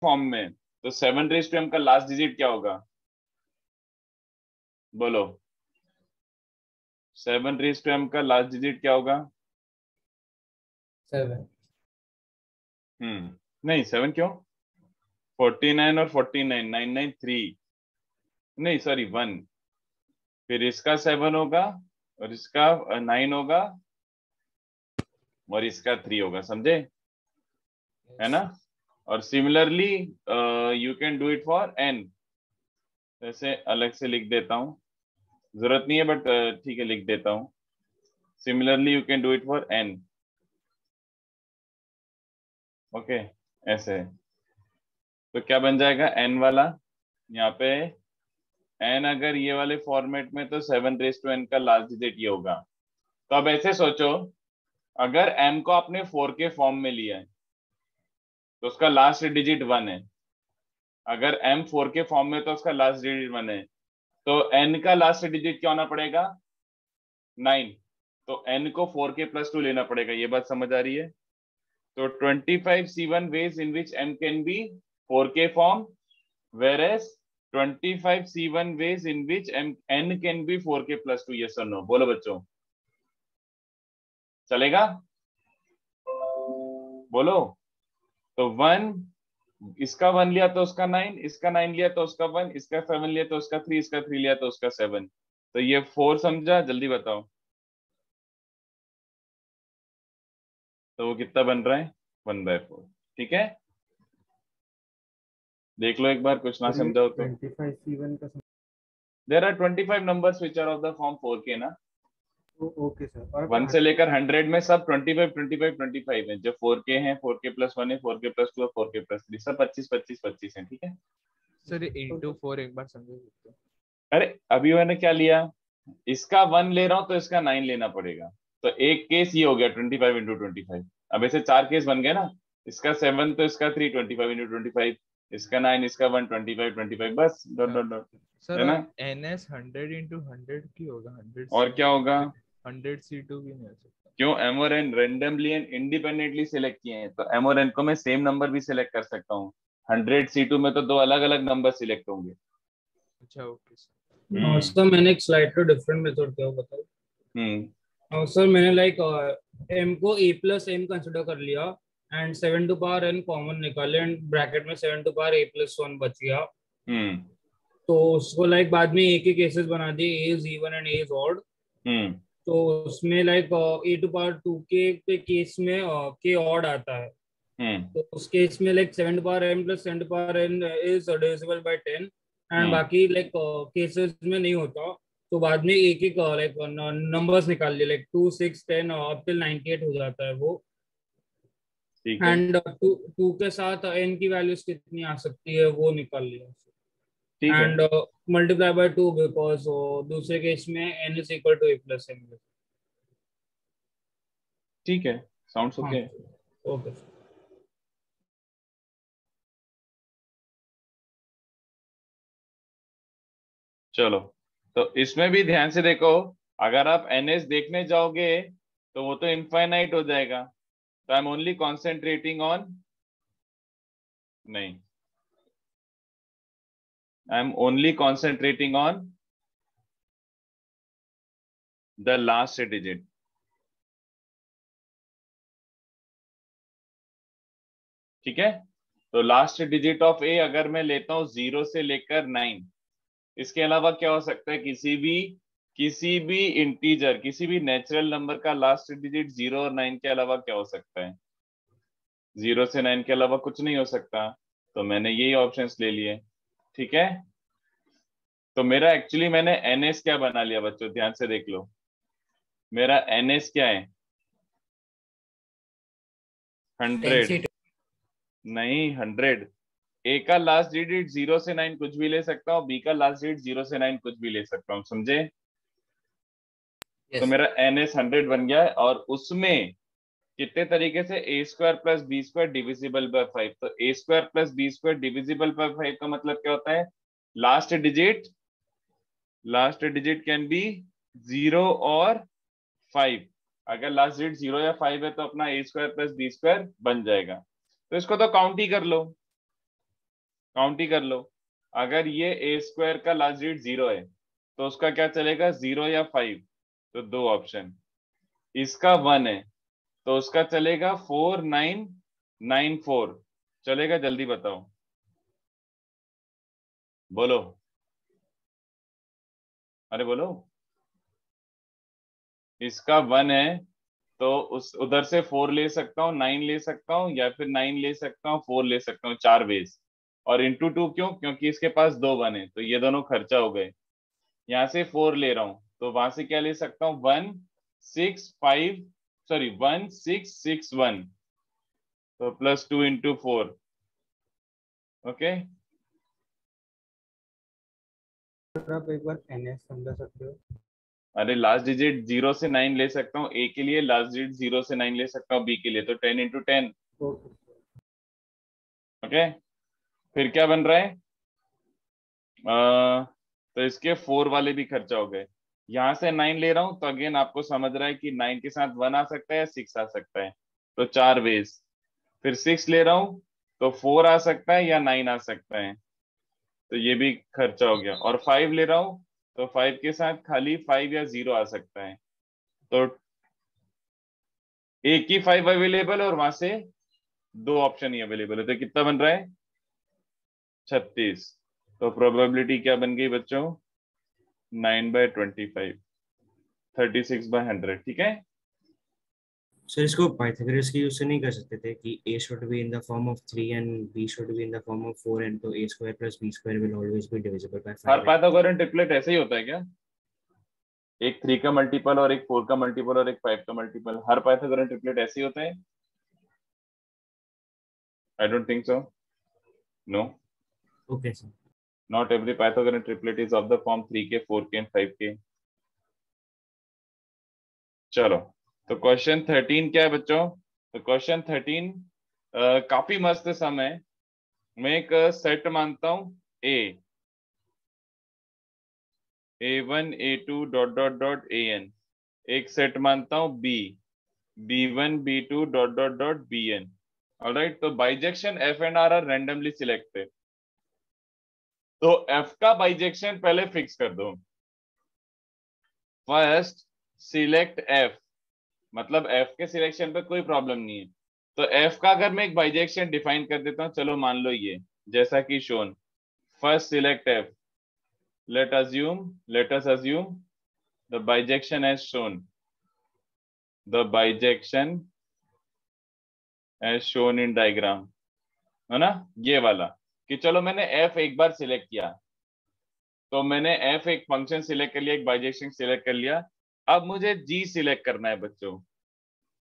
Form में, तो 7 raise to m का लास्ट डिजिट क्या होगा? बोलो, 7 रेज़ टू m का लास्ट डिजिट क्या होगा? 7। नहीं 7 क्यों? 49 और 49, 993, नहीं सॉरी 1, फिर इसका 7 होगा और इसका 9 होगा और इसका 3 होगा, समझे? है ना? और similarly you can do it for n, जैसे अलग से लिख देता हूँ, जरूरत नहीं है बट ठीक है लिख देता हूँ। Similarly you can do it for n, okay ऐसे। तो क्या बन जाएगा n वाला यहाँ पे, n अगर ये वाले फॉर्मेट में, तो 7 रेज़ टू n का लास्ट डिजिट ये होगा। तो अब ऐसे सोचो, अगर m को आपने 4 के फॉर्म में लिया है तो उसका लास्ट डिजिट 1 है। अगर m 4 के फॉर्म में तो उसका लास्ट डिजिट 1 है, तो n का लास्ट डिजिट क्या होना पड़ेगा? 9। तो n को 4 के प्लस 2 लेना पड़ेगा। ये बात समझ आ रही है? तो 25C1 ways in which m can be 4k form, whereas 25C1 ways in which n can be 4k plus 2, yes or no? बोलो बच्चों, चलेगा? बोलो। तो 1, इसका 1 लिया तो उसका 9, इसका 9 लिया तो उसका 1, इसका 7 लिया तो उसका 3, इसका 3 लिया तो उसका 7। तो ये 4 समझा? जल्दी बताओ, तो वो कितना बन रहा है? 1/4। ठीक है, देख लो एक बार, कुछ ना समझाओ तो। 25C1 का there are 25 numbers which are of the form 4k ना। Okay sir. और 1 से लेकर 100 में सब 25 25 25 है। जो 4k है, 4k प्लस 1 है, 4k प्लस 2 है, 4k प्लस 3, सब 25 25 25 है। ठीक है सर इंटू 4 एक बार समझो सकते हो? अरे अभी मैंने क्या लिया, इसका 1 ले रहा हूं तो इसका 9 लेना पड़ेगा। तो एक केस ये हो गया 25 × 25। अब ऐसे 4 केस बन गए ना, इसका 7 तो इसका 3, 25 × 25, इसका 9, इसका 1, 25 25, बस डॉट डॉट डॉट, सर है और ना? NS 100 × 100 की होगा, 100 और क्या होगा? 100 C2 भी नहीं हो सकता। क्यों? m और n randomly and independently select किए हैं, तो m और n को मैं सेम नंबर भी सिलेक्ट कर सकता हूँ। 100 C2 में तो दो अलग अलग नंबर सिलेक्ट होंगे। अच्छा ओके सर। सर मैंने एक स्लाइड तो डिफरेंट मेथड किया, बताओ। सर मैंने लाइक m को a प्लस m कंसिडर कर लिया and 7 to power n common निकाले एंड ब्रैकेट में 7 टू पावर a प्लस 1 बच गया। तो उसको लाइक बाद में एक ही केसेस बना दिए, a is even and a is odd. तो उसमें लाइक a टू पावर 2 के केस में k ऑड आता है। तो उस केस में like 7 to power m plus 7 to power n is divisible by 10 and बाकी लाइक केसेस में नहीं होता। तो बाद में एक एक लाइक नंबर्स निकाल लिए, लाइक 2 6 10 अप टिल 98 हो जाता है वो। ठीक है, एंड टू के साथ n की वैल्यूज कितनी आ सकती है वो निकाल ठीक लिया है, एंड मल्टीप्लाई बाय 2 बिकॉज दूसरे केस में n is equal to a plus m। ठीक है, साउंड्स हाँ ओके। ओके। चलो, तो इसमें भी ध्यान से देखो, अगर आप ns देखने जाओगे तो वो तो इनफाइनाइट हो जाएगा। तो I am only concentrating on, नहीं, I am only concentrating on the last digit. ठीक है, तो लास्ट डिजिट ऑफ ए अगर मैं लेता हूं 0 से लेकर 9, इसके अलावा क्या हो सकता है? किसी भी इंटीजर, किसी भी नेचुरल नंबर का लास्ट डिजिट 0 और 9 के अलावा क्या हो सकता है? 0 से 9 के अलावा कुछ नहीं हो सकता। तो मैंने यही ऑप्शंस ले लिए। ठीक है, तो मेरा एक्चुअली मैंने ns क्या बना लिया बच्चों, ध्यान से देख लो। मेरा ns क्या है? 100, नहीं 100। ए का लास्ट डिजिट 0 से 9 कुछ भी ले सकता हूँ, बी का लास्ट डिजिट 0 से 9 कुछ भी ले सकता हूँ, समझे? तो मेरा ns 100 बन गया है, और उसमें कितने तरीके से A square plus B square divisible by 5। तो A square plus B square divisible by 5 का मतलब क्या होता है? लास्ट डिजिट कैन बी 0 और 5। अगर लास्ट डिजिट 0 या 5 है तो अपना ए स्क्वायर प्लस बी स्क्वायर बन जाएगा। तो इसको तो काउंट ही कर लो। काउंट ही कर लो। अगर ये ए स्क्वायर का लास्ट डिजिट 0 है तो उसका क्या चलेगा, 0 या 5, तो 2 ऑप्शन। इसका 1 है तो उसका चलेगा 4994, चलेगा? जल्दी बताओ, बोलो, अरे बोलो। इसका 1 है तो उस उधर से 4 ले सकता हूँ, 9 ले सकता हूँ, या फिर 9 ले सकता हूँ, 4 ले सकता हूँ, 4 वेज। और इंटू 2 क्यों? क्योंकि इसके पास 2 1 है तो ये दोनों खर्चा हो गए। यहाँ से 4 ले रहा हूँ तो वहां से क्या ले सकता हूँ, 165, सॉरी 1661, तो +2 इंटू 4। ओके, आप एक बार NS समझा सकते हो? अरे लास्ट डिजिट 0 से 9 ले सकता हूँ ए के लिए, लास्ट डिजिट 0 से 9 ले सकता हूँ बी के लिए, तो 10 इंटू 10। ओके। ओके, फिर क्या बन रहा है, तो इसके 4 वाले भी खर्चा हो गए। यहाँ से 9 ले रहा हूँ तो अगेन आपको समझ रहा है कि 9 के साथ 1 आ सकता है या 6 आ सकता है, तो 4 वेज। फिर 6 ले रहा हूँ तो 4 आ सकता है या 9 आ सकता है, तो ये भी खर्चा हो गया। और 5 ले रहा हूँ तो 5 के साथ खाली 5 या 0 आ सकता है, तो एक ही 5 अवेलेबल है और वहां से 2 ऑप्शन ही अवेलेबल है, तो कितना बन रहा है, 36। तो प्रोबेबिलिटी क्या बन गई बच्चों, 9/25, 36/100। ठीक है, सर इसको पाइथागोरस के यूज से नहीं कर सकते थे कि a should be in the form of 3 and b should be in the form of 4 and तो a square plus b square will always be divisible by 5 her Pythagorean triplet ऐसे ही होता है क्या, एक 3 का मल्टीपल और एक 4 का मल्टीपल और एक 5 का मल्टीपल, हर पाइथागोरन ट्रिपलेट ऐसे ही होता है? I don't think so, no, okay sir. Not every Pythagorean triplet is of the form 3 k, 4 के एंड 5 के। चलो, तो क्वेश्चन 13 क्या है बच्चों, तो क्वेश्चन 13 काफी मस्त सम है। मैं एक सेट मानता हूं A1 A2 dot dot dot AN, एक सेट मानता हूं B1 B2 dot dot dot BN। Alright, तो bijection F and R R randomly selected. तो F का बाइजेक्शन पहले फिक्स कर दो। फर्स्ट सिलेक्ट F, मतलब F के सिलेक्शन पे कोई प्रॉब्लम नहीं है। तो F का अगर मैं एक बाइजेक्शन डिफाइन कर देता हूं, चलो मान लो ये जैसा कि shown, first select F, let us assume the bijection as shown, the bijection as shown in diagram, है ना, ये वाला। कि चलो मैंने F एक बार सिलेक्ट किया, तो मैंने F एक फंक्शन सिलेक्ट कर लिया, एक बाइजेक्शन सिलेक्ट कर लिया। अब मुझे G सिलेक्ट करना है बच्चों,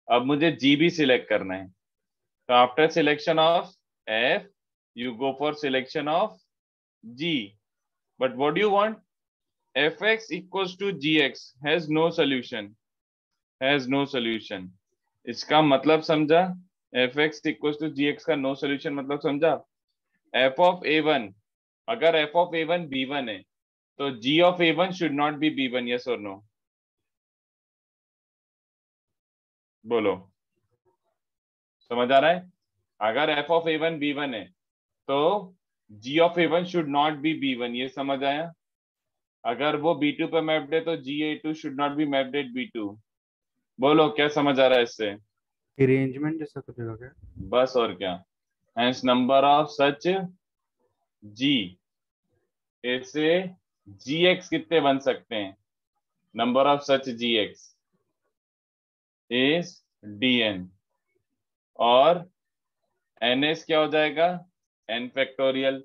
अब मुझे G भी सिलेक्ट करना है। तो after selection of F you go for selection of G, but what do you want, fx equals to gx has no solution, has no solution। इसका मतलब समझा, fx equals to gx का no solution मतलब समझा। f of a1, अगर f of a1 b1 है तो g of a1 should not be b1, yes or no, बोलो, समझ आ रहा है? अगर f of a1 b1 है तो g of a1 should not be b1, ये समझ आया? अगर वो b2 पे मैप्ड है तो ga2 should not be mapped at b2। बोलो क्या समझ आ रहा है इससे? अरेंजमेंट जैसा कुछ होगा क्या? बस और क्या। Hence number of such g, ऐसे gx कितने बन सकते हैं, number of such gx is dn, और ns क्या हो जाएगा, n फैक्टोरियल।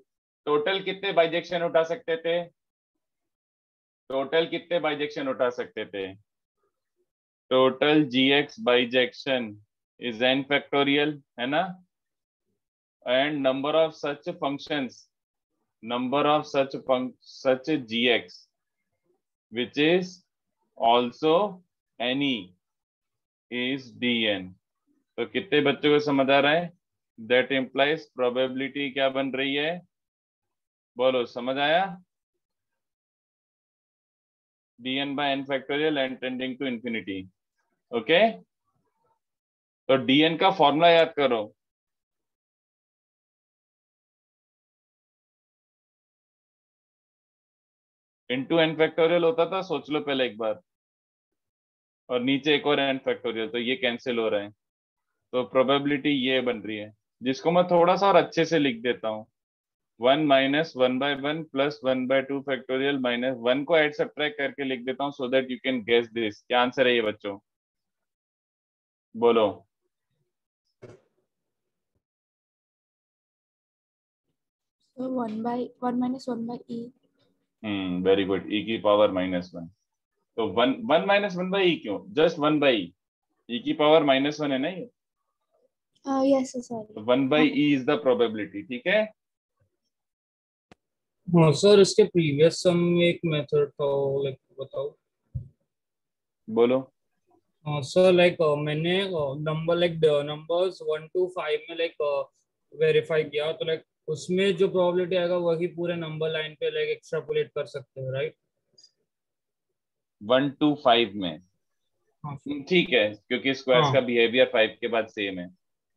टोटल कितने बाइजेक्शन उठा सकते थे, टोटल कितने बाइजेक्शन उठा सकते थे, total gx bijection is n factorial, है ना, and number of such functions, number of such gx which is also any is dn। तो कितने बच्चों को समझ आ रहा है, that implies probability क्या बन रही है, बोलो, समझ आया, dn by n factorial and tending to infinity। Okay, तो dn का फॉर्मूला याद करो, इंटू एन फैक्टोरियल होता था, सोच लो पहले एक बार, और नीचे एक और एन फैक्टोरियल, तो ये कैंसिल हो रहा है, तो प्रोबेबिलिटी ये बन रही है, जिसको मैं थोड़ा सा और अच्छे से लिख देता हूँ, 1 - 1/1 प्लस 1/2 फैक्टोरियल माइनस 1 को ऐड सब्ट्रैक्ट करके लिख देता हूँ, so that you can guess this. क्या आंसर है ये बच्चों, बोलो। So 1/1 minus 1/e. Very good, e की पावर -1। तो 1 - 1/e क्यों, जस्ट 1/e, e की पावर -1 है ना ये, Yes, sir, sorry. तो 1/e इज द प्रोबेबिलिटी, ठीक है। हाँ सर, इसके प्रीवियस सम में एक मेथड था, लाइक बताओ। बोलो। हाँ सर, लाइक मैंने नंबर लाइक नंबर्स 1 to 5 में लाइक वेरीफाई किया, तो लाइक उसमें जो प्रोबेबिलिटी आएगा वही पूरे नंबर लाइन पे लाइक एक्सट्रापोलेट कर सकते हैं, राइट? 1 to 5 में, हाँ ठीक है, क्योंकि स्क्वायर्स का हाँ बिहेवियर 5 के बाद सेम है।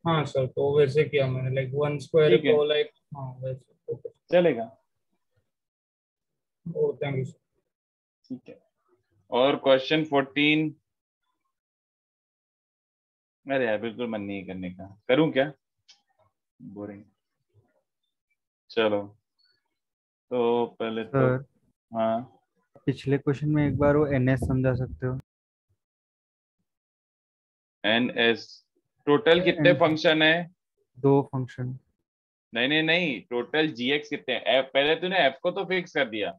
हाँ सर, तो वैसे किया मैंने, लाइक 1 स्क्वायर ठीक है, को लाइक, हाँ वैसे। ओके, चलेगा, ओ थैंक यू सर। ठीक है। और क्वेश्चन 14, अरे यार बिल्कुल मन नहीं करने का, करूं क्या, बोरिंग। चलो, तो पहले तो, सर हाँ, पिछले क्वेश्चन में एक बार वो एनएस समझा सकते हो? NS टोटल कितने N- फंक्शन है? 2 फंक्शन। नहीं नहीं नहीं, टोटल GX कितने हैं? पहले तूने F को तो फिक्स कर दिया,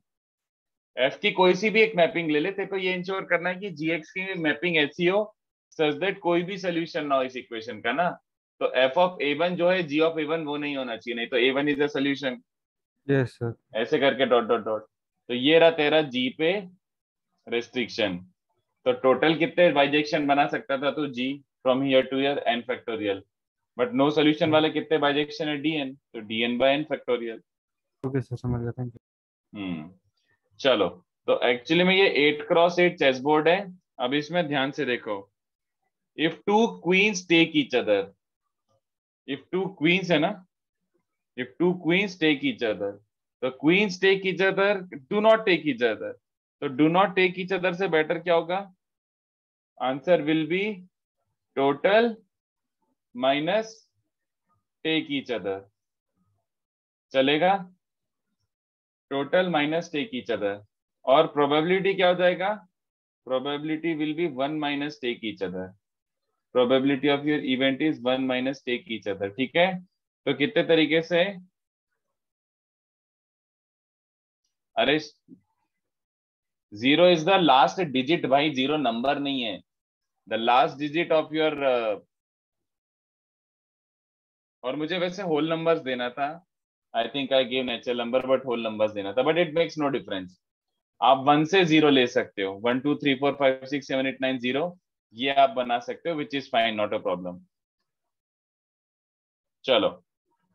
F की कोई सी भी एक मैपिंग ले ले, तेरे को ये इंश्योर करना है कि GX की मैपिंग ऐसी हो सच दैट कोई भी सोल्यूशन ना हो इस इक्वेशन का ना, तो f(a1) जो है g(a1) वो नहीं होना चाहिए, नहीं तो a1 is a solution, yes sir. ऐसे करके डॉट डॉट डॉट। तो ये रहा तेरा G पे रेस्ट्रिक्शन, तो टोटल कितने बाइजेक्शन बना सकता था तो G from here to here n factorial, but no solution वाले कितने बाइजेक्शन है Dn, तो Dn/n फैक्टोरियल। ओके सर, समझ गया, थैंक चलो, तो एक्चुअली में ये 8x8 चेस बोर्ड है। अब इसमें ध्यान से देखो, if two queens take each other, if two queens है ना, if two queens take each other, तो queens take each other, do not take each other, तो do not take each other से बेटर क्या होगा, answer will be total minus take each other, चलेगा, total minus take each other, और probability क्या हो जाएगा, probability will be 1 - take each other, probability of your event is 1 - take each other, ठीक है। तो कितने तरीके से, अरे 0 इज द लास्ट डिजिट भाई, 0 नंबर नहीं है, the last digit of your, और मुझे वैसे होल नंबर्स देना था, I think I give natural number, but whole numbers देना था, but it makes no difference, आप 1 से 0 ले सकते हो, 1 2 3 4 5 6 7 8 9 0, ये आप बना सकते हो, which is fine, not a problem. चलो,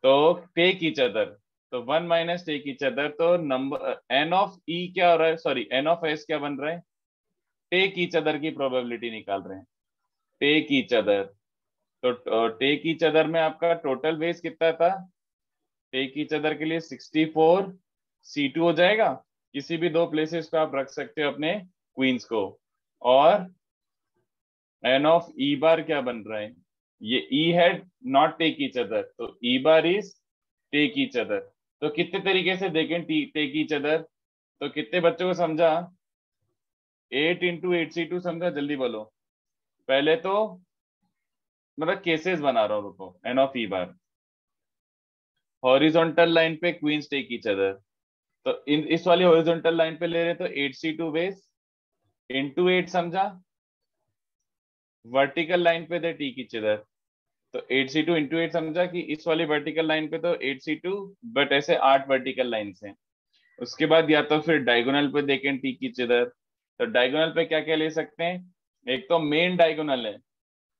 तो टेक ईच अदर, तो 1 - टेक ईच अदर, तो नंबर n ऑफ e क्या हो रहा है, सॉरी n ऑफ s क्या बन रहा है, टेक ईच अदर की प्रोबेबिलिटी निकाल रहे हैं, टेक ईच अदर, तो टेक ईच अदर में आपका टोटल बेस कितना था, टेक ईच अदर के लिए 64 C2 हो जाएगा, किसी भी दो प्लेसेस पे आप रख सकते हो अपने क्वींस को, और n ऑफ e बार क्या बन रहा है, ये e है नॉट टेक ईच अदर, तो e bar is take each other. तो कितने तरीके से देखें टेक ईच अदर, तो कितने बच्चों को समझा, 8 × 8C2 समझा, जल्दी बोलो। पहले तो मतलब केसेस बना रहा हूं, रुको, n of e bar, horizontal line पे क्वींस टेक ईच अदर, तो इस वाली हॉरिजॉन्टल लाइन पे ले रहे तो 8C2 बेस इंटू 8 समझा, वर्टिकल लाइन पे दे टेक ईच अदर, तो 8C2 इंटू 8 समझा कि इस वाली वर्टिकल लाइन पे तो 8C2, बट ऐसे 8 वर्टिकल लाइन है। उसके बाद या तो फिर डायगोनल पे देखें टी की चिदर, तो डायगोनल पे क्या क्या ले सकते हैं, एक तो मेन डायगोनल है,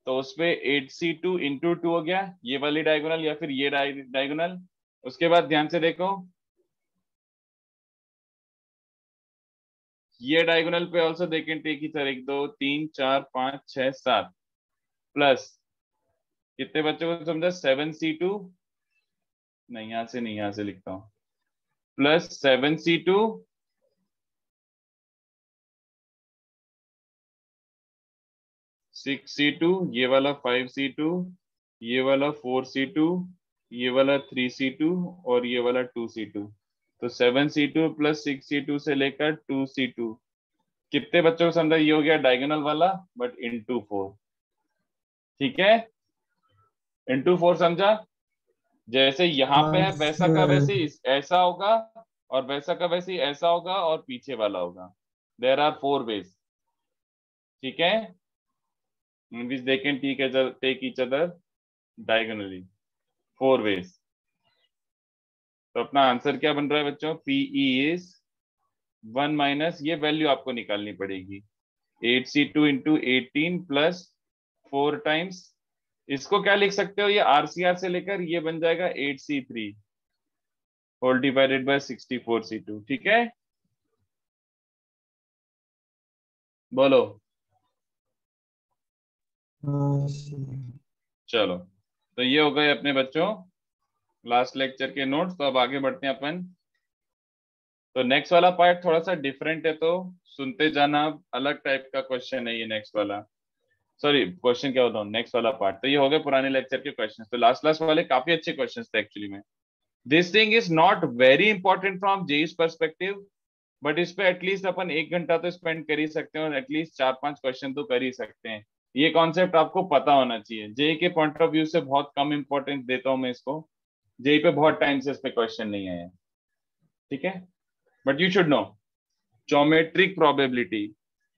तो उसपे 8C2 इंटू 2 हो गया, ये वाली डायगोनल या फिर ये डायगोनल। उसके बाद ध्यान से देखो, ये डायगोनल पे ऑल्सो देखें टेक की तरह 1 2 3 4 5 6 7 प्लस, कितने बच्चों को समझा, 7C2, नहीं यहाँ से नहीं, यहाँ से लिखता हूँ, प्लस 7C2 6c2, ये वाला 5c2, ये वाला 4c2, ये वाला 3c2 और ये वाला 2c2। तो 7c2 प्लस 6c2 से लेकर 2c2। कितने बच्चों को समझा? ये हो गया डायगोनल वाला, बट इंटू 4। ठीक है, इंटू 4 समझा? जैसे यहाँ पे है वैसा का वैसे ऐसा होगा, और वैसा का वैसे ही ऐसा होगा, और पीछे वाला होगा। There are 4 ways. ठीक है, in which they can take each other diagonally, 4 ways। तो अपना आंसर क्या बन रहा है बच्चों? PE is 1 माइनस, ये वैल्यू आपको निकालनी पड़ेगी, 8c2 इंटू 18 प्लस 4 टाइम्स, इसको क्या लिख सकते हो? ये RCR से लेकर ये बन जाएगा 8c3 whole divided bye 64c2। ठीक है, बोलो। चलो, तो ये हो गए अपने बच्चों लास्ट लेक्चर के नोट्स। तो अब आगे बढ़ते हैं अपन। तो नेक्स्ट वाला पार्ट थोड़ा सा डिफरेंट है, तो सुनते जाना। अलग टाइप का क्वेश्चन है ये नेक्स्ट वाला। सॉरी, क्वेश्चन क्या होता है नेक्स्ट वाला पार्ट। तो ये हो गए पुराने लेक्चर के क्वेश्चंस। तो लास्ट वाले काफी अच्छे क्वेश्चंस थे एक्चुअली में। This thing is not very important from JEE's perspective, but इस पे एटलीस्ट अपन 1 घंटा तो स्पेंड कर ही सकते हैं, और एटलीस्ट 4-5 क्वेश्चन तो कर ही सकते हैं। ये कॉन्सेप्ट आपको पता होना चाहिए। जेई के पॉइंट ऑफ व्यू से बहुत कम इंपॉर्टेंस देता हूं मैं इसको। जेई पे बहुत टाइम से इस पे क्वेश्चन नहीं आया। ठीक है, but you should know geometric probability.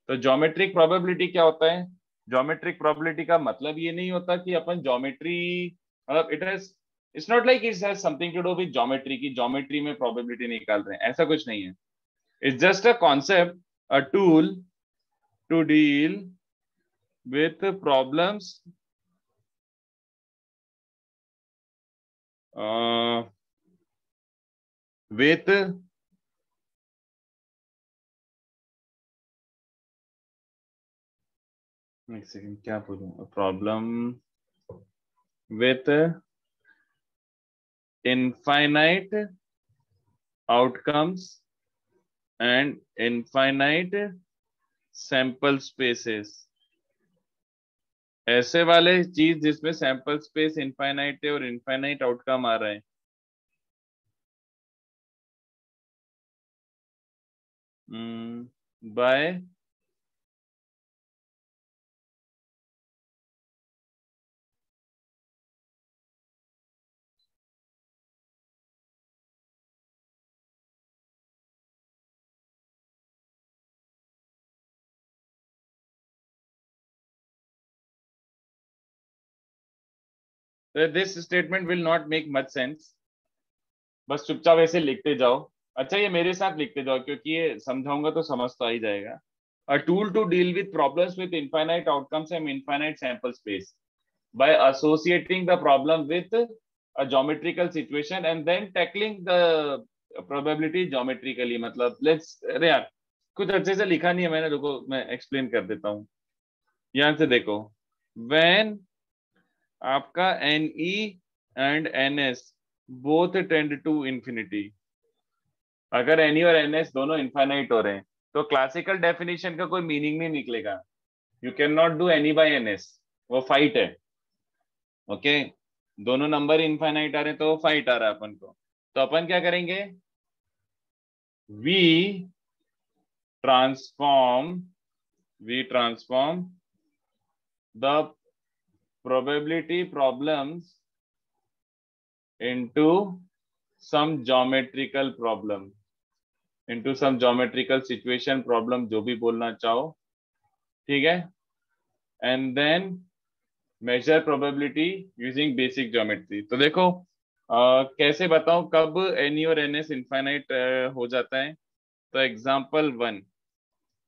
तो ज्योमेट्रिक प्रोबेबिलिटी क्या होता है? ज्योमेट्रिक प्रोबेबिलिटी का मतलब ये नहीं होता कि अपन ज्योमेट्री, मतलब it's not like it has something to do with geometry, की ज्योमेट्री में प्रोबेबिलिटी निकाल रहे हैं, ऐसा कुछ नहीं है। It's just a concept, a tool to deal with problems with एक सेकंड, क्या बोलूं? Problem with infinite outcomes and infinite sample spaces। ऐसे वाले चीज जिसमें सैंपल स्पेस इनफाइनाइट है और इनफाइनाइट आउटकम आ रहे हैं। By this statement will not make much sense. बस चुपचाप ऐसे लिखते जाओ। अच्छा, ये मेरे साथ लिखते जाओ, क्योंकि ये समझाऊंगा तो समझ तो आ ही जाएगा। A tool to deal with problems with infinite outcomes and infinite sample space by associating the problem with a geometrical situation and then tackling the probability geometrically। मतलब लेट्स, अरे यार कुछ अच्छे से लिखा नहीं है मैंने, रुको मैं एक्सप्लेन कर देता हूँ। यहाँ से देखो, when आपका NE and NS both tend to infinity, अगर NE और NS दोनों इनफाइनाइट हो रहे हैं तो क्लासिकल डेफिनेशन का कोई मीनिंग नहीं निकलेगा। You can not do NE by NS, वो फाइट है। ओके, दोनों नंबर इनफाइनाइट आ रहे हैं तो फाइट आ रहा है अपन को। तो अपन क्या करेंगे? We transform the probability problems into some geometrical problem, into some geometrical situation problem, जो भी बोलना चाहो। ठीक है, and then measure probability using basic geometry. तो देखो कैसे बताऊं कब NE और NS इनफाइनाइट हो जाता है। तो एग्जांपल 1,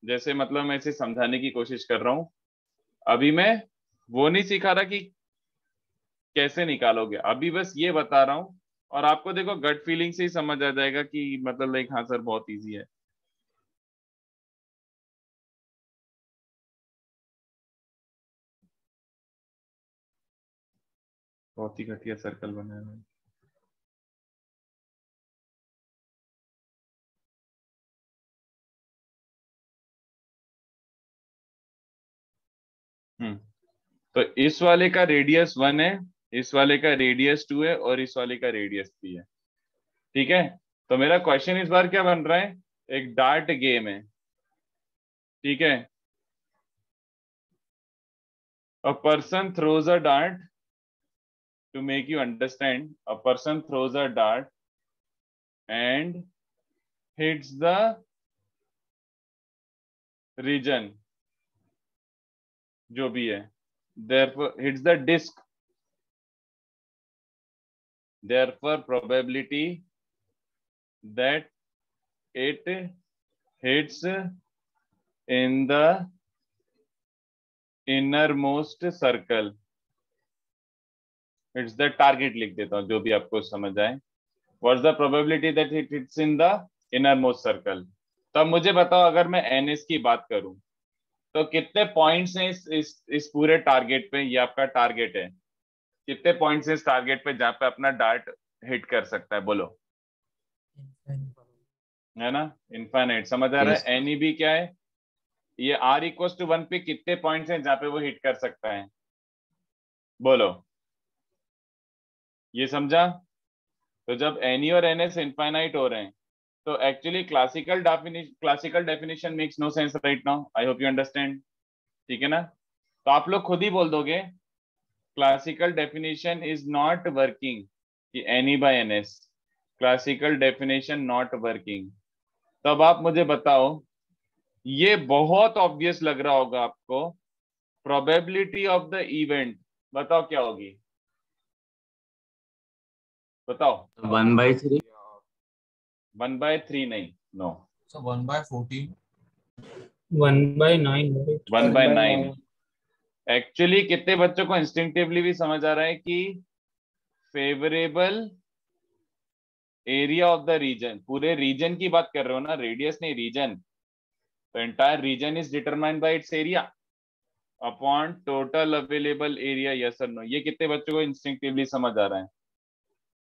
जैसे मतलब मैं इसे समझाने की कोशिश कर रहा हूं। अभी मैं वो नहीं सिखा रहा कि कैसे निकालोगे, अभी बस ये बता रहा हूं, और आपको देखो गट फीलिंग से ही समझ आ जाएगा कि मतलब लाइक हाँ सर बहुत इजी है। बहुत ही घटिया सर्कल बनाया है। तो इस वाले का रेडियस 1 है, इस वाले का रेडियस 2 है और इस वाले का रेडियस 3 है। ठीक है, तो मेरा क्वेश्चन इस बार क्या बन रहा है, एक डार्ट गेम है। ठीक है, a person throws a dart, to make you understand, a person throws a dart and hits the region, जो भी है, therefore hits the disc, therefore probability that it hits in the innermost circle, it's the target लिख देता हूं जो भी आपको समझ आए। What's the probability that it hits in the innermost circle? तब मुझे बताओ, अगर मैं NS की बात करूं तो कितने पॉइंट्स हैं इस पूरे टारगेट पे, ये आपका टारगेट है, कितने पॉइंट्स हैं इस टारगेट पे जहां पे अपना डार्ट हिट कर सकता है, बोलो। है ना, इनफाइनाइट। समझ आ रहा है? एनईबी क्या है, ये r इक्वल टू 1 पे कितने पॉइंट्स हैं जहां पे वो हिट कर सकता है, बोलो। ये समझा? तो जब एनी और एनएस इनफाइनाइट हो रहे हैं तो actually classical definition makes no sense right now. I hope you understand. ठीक है ना? तो आप लोग खुद ही बोल दोगे classical definition is not working, कि N E by N S, classical definition not working. तब आप मुझे बताओ, ये बहुत ऑब्वियस लग रहा होगा आपको, प्रोबेबिलिटी ऑफ द इवेंट बताओ क्या होगी, बताओ। 1/3। 1/3 नहीं, नो। So 1/14. 1/9, 1/9। एक्चुअली कितने बच्चों को इंस्टिंक्टिवली भी समझ आ रहा है कि favourable area of the region, पूरे रीजन की बात कर रहे हो ना, रेडियस नहीं, रीजन। तो entire reason is determined by it's area upon total available area, yes और नो। ये कितने बच्चों को इंस्टिंक्टिवली समझ आ रहा है,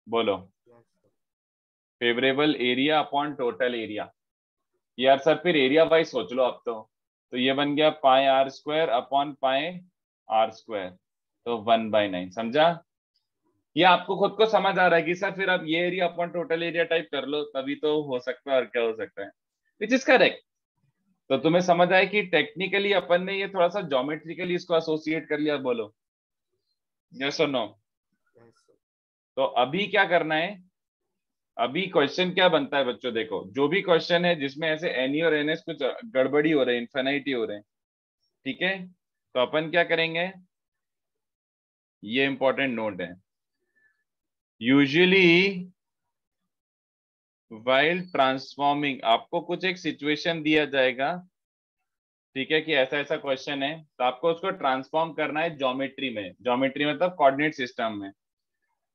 बोलो। Favourable area upon total area. यार सर फिर एरिया वाइज सोच लो आप तो ये बन गया pi r square upon pi r square, तो 1/9। समझा? ये आपको खुद को समझ आ रहा है कि सर फिर आप ये area upon total area type कर लो, तभी तो हो सकता है, और क्या हो सकता है, विच इज करेक्ट। तो तुम्हें समझ आए कि टेक्निकली अपन ने ये थोड़ा सा ज्योमेट्रिकली इसको एसोसिएट कर लिया, बोलो यस और नो। तो अभी क्या करना है, अभी क्वेश्चन क्या बनता है बच्चों, देखो जो भी क्वेश्चन है जिसमें ऐसे एनई और एनएस कुछ गड़बड़ी हो रहे हैं, इन्फिनिटी हो रहे हैं, ठीक है, तो अपन क्या करेंगे, ये इंपॉर्टेंट नोट है। यूजुअली व्हाइल ट्रांसफॉर्मिंग, आपको कुछ एक सिचुएशन दिया जाएगा, ठीक है, कि ऐसा ऐसा क्वेश्चन है, तो आपको उसको ट्रांसफॉर्म करना है ज्योमेट्री में, ज्योमेट्री मतलब कोऑर्डिनेट सिस्टम में।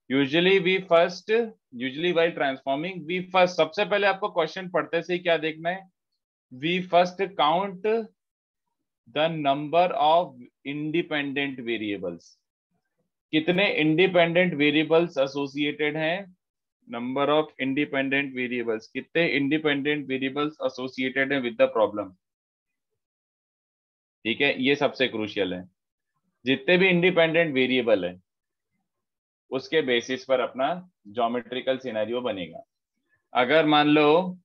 Usually while transforming we first, सबसे पहले आपको क्वेश्चन पढ़ते से ही क्या देखना है, we first count the number of independent variables, कितने इंडिपेंडेंट वेरिएबल्स एसोसिएटेड हैं, नंबर ऑफ इंडिपेंडेंट वेरिएबल्स, कितने इंडिपेंडेंट वेरिएबल्स एसोसिएटेड हैं विद द प्रॉब्लम। ठीक है, ये सबसे क्रूशियल है। जितने भी इंडिपेंडेंट वेरिएबल है उसके बेसिस पर अपना ज्योमेट्रिकल सिनेरियो बनेगा। अगर मान लो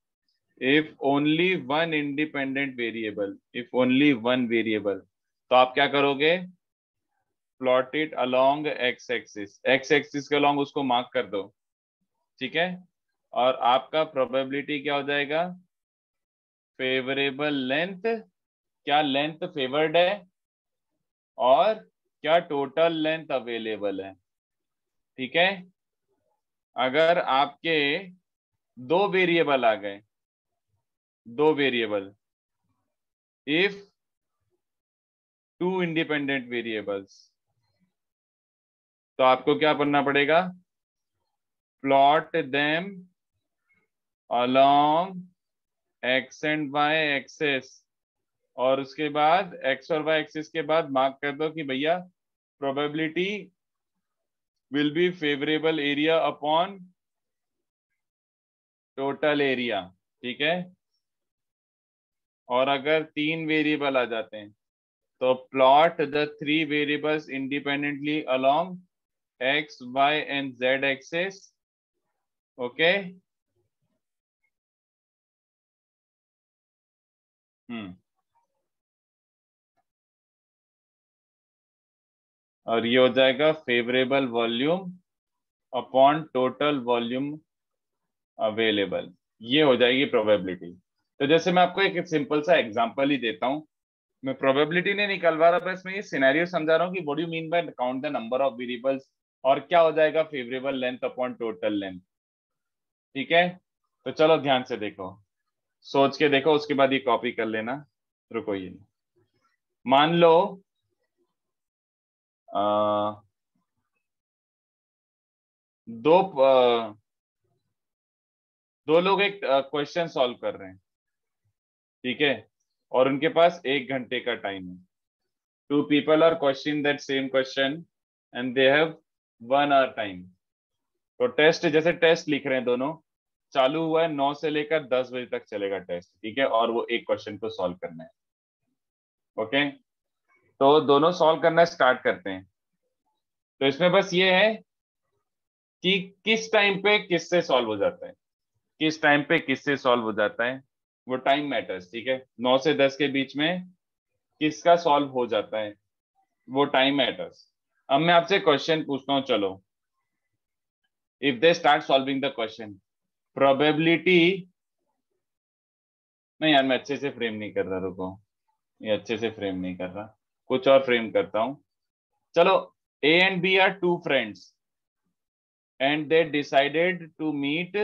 if only one independent variable, if only one variable, तो आप क्या करोगे, plot it along X axis, X axis के अलोंग उसको मार्क कर दो, ठीक है, और आपका प्रोबेबिलिटी क्या हो जाएगा, फेवरेबल लेंथ, क्या लेंथ फेवर्ड है और क्या टोटल लेंथ अवेलेबल है। ठीक है, अगर आपके दो वेरिएबल आ गए, दो variable, if two independent variables, तो आपको क्या करना पड़ेगा, plot them along X and Y axes, और उसके बाद एक्स और वाई एक्सिस के बाद मार्क कर दो कि भैया probability will B favourable area upon total area. ठीक है, और अगर तीन वेरिएबल आ जाते हैं तो plot the 3 variables independently along x, y and z axis. Okay और ये हो जाएगा favourable volume upon total volume available, ये हो जाएगी प्रोबेबिलिटी। तो जैसे मैं आपको एक सिंपल सा एग्जांपल ही देता हूं, मैं प्रोबेबिलिटी नहीं निकलवा रहा, बस मैं ये सिनेरियो समझा रहा हूँ कि what do you mean by count the number of variables और क्या हो जाएगा favourable length upon total length. ठीक है, तो चलो ध्यान से देखो, सोच के देखो, उसके बाद ये कॉपी कर लेना। रुको, ये मान लो दो लोग एक क्वेश्चन सॉल्व कर रहे हैं, ठीक है, और उनके पास 1 घंटे का टाइम है। 2 people are questioning that same question and they have 1 hour time। तो टेस्ट, जैसे टेस्ट लिख रहे हैं दोनों, चालू हुआ है 9 से लेकर 10 बजे तक चलेगा टेस्ट, ठीक है, और वो एक क्वेश्चन को सॉल्व करना है। ओके, तो दोनों सॉल्व करना स्टार्ट करते हैं। तो इसमें बस ये है कि किस टाइम पे किससे सॉल्व हो जाता है, किस टाइम पे किससे सॉल्व हो जाता है, वो टाइम मैटर्स। ठीक है, 9 से 10 के बीच में किसका सॉल्व हो जाता है, वो टाइम मैटर्स। अब मैं आपसे क्वेश्चन पूछता हूं, चलो, if they start solving the question, probability, नहीं यार मैं अच्छे से फ्रेम नहीं कर रहा, रुको, ये अच्छे से फ्रेम नहीं कर रहा, कुछ और फ्रेम करता हूं। चलो, A and B are 2 friends and they decided to meet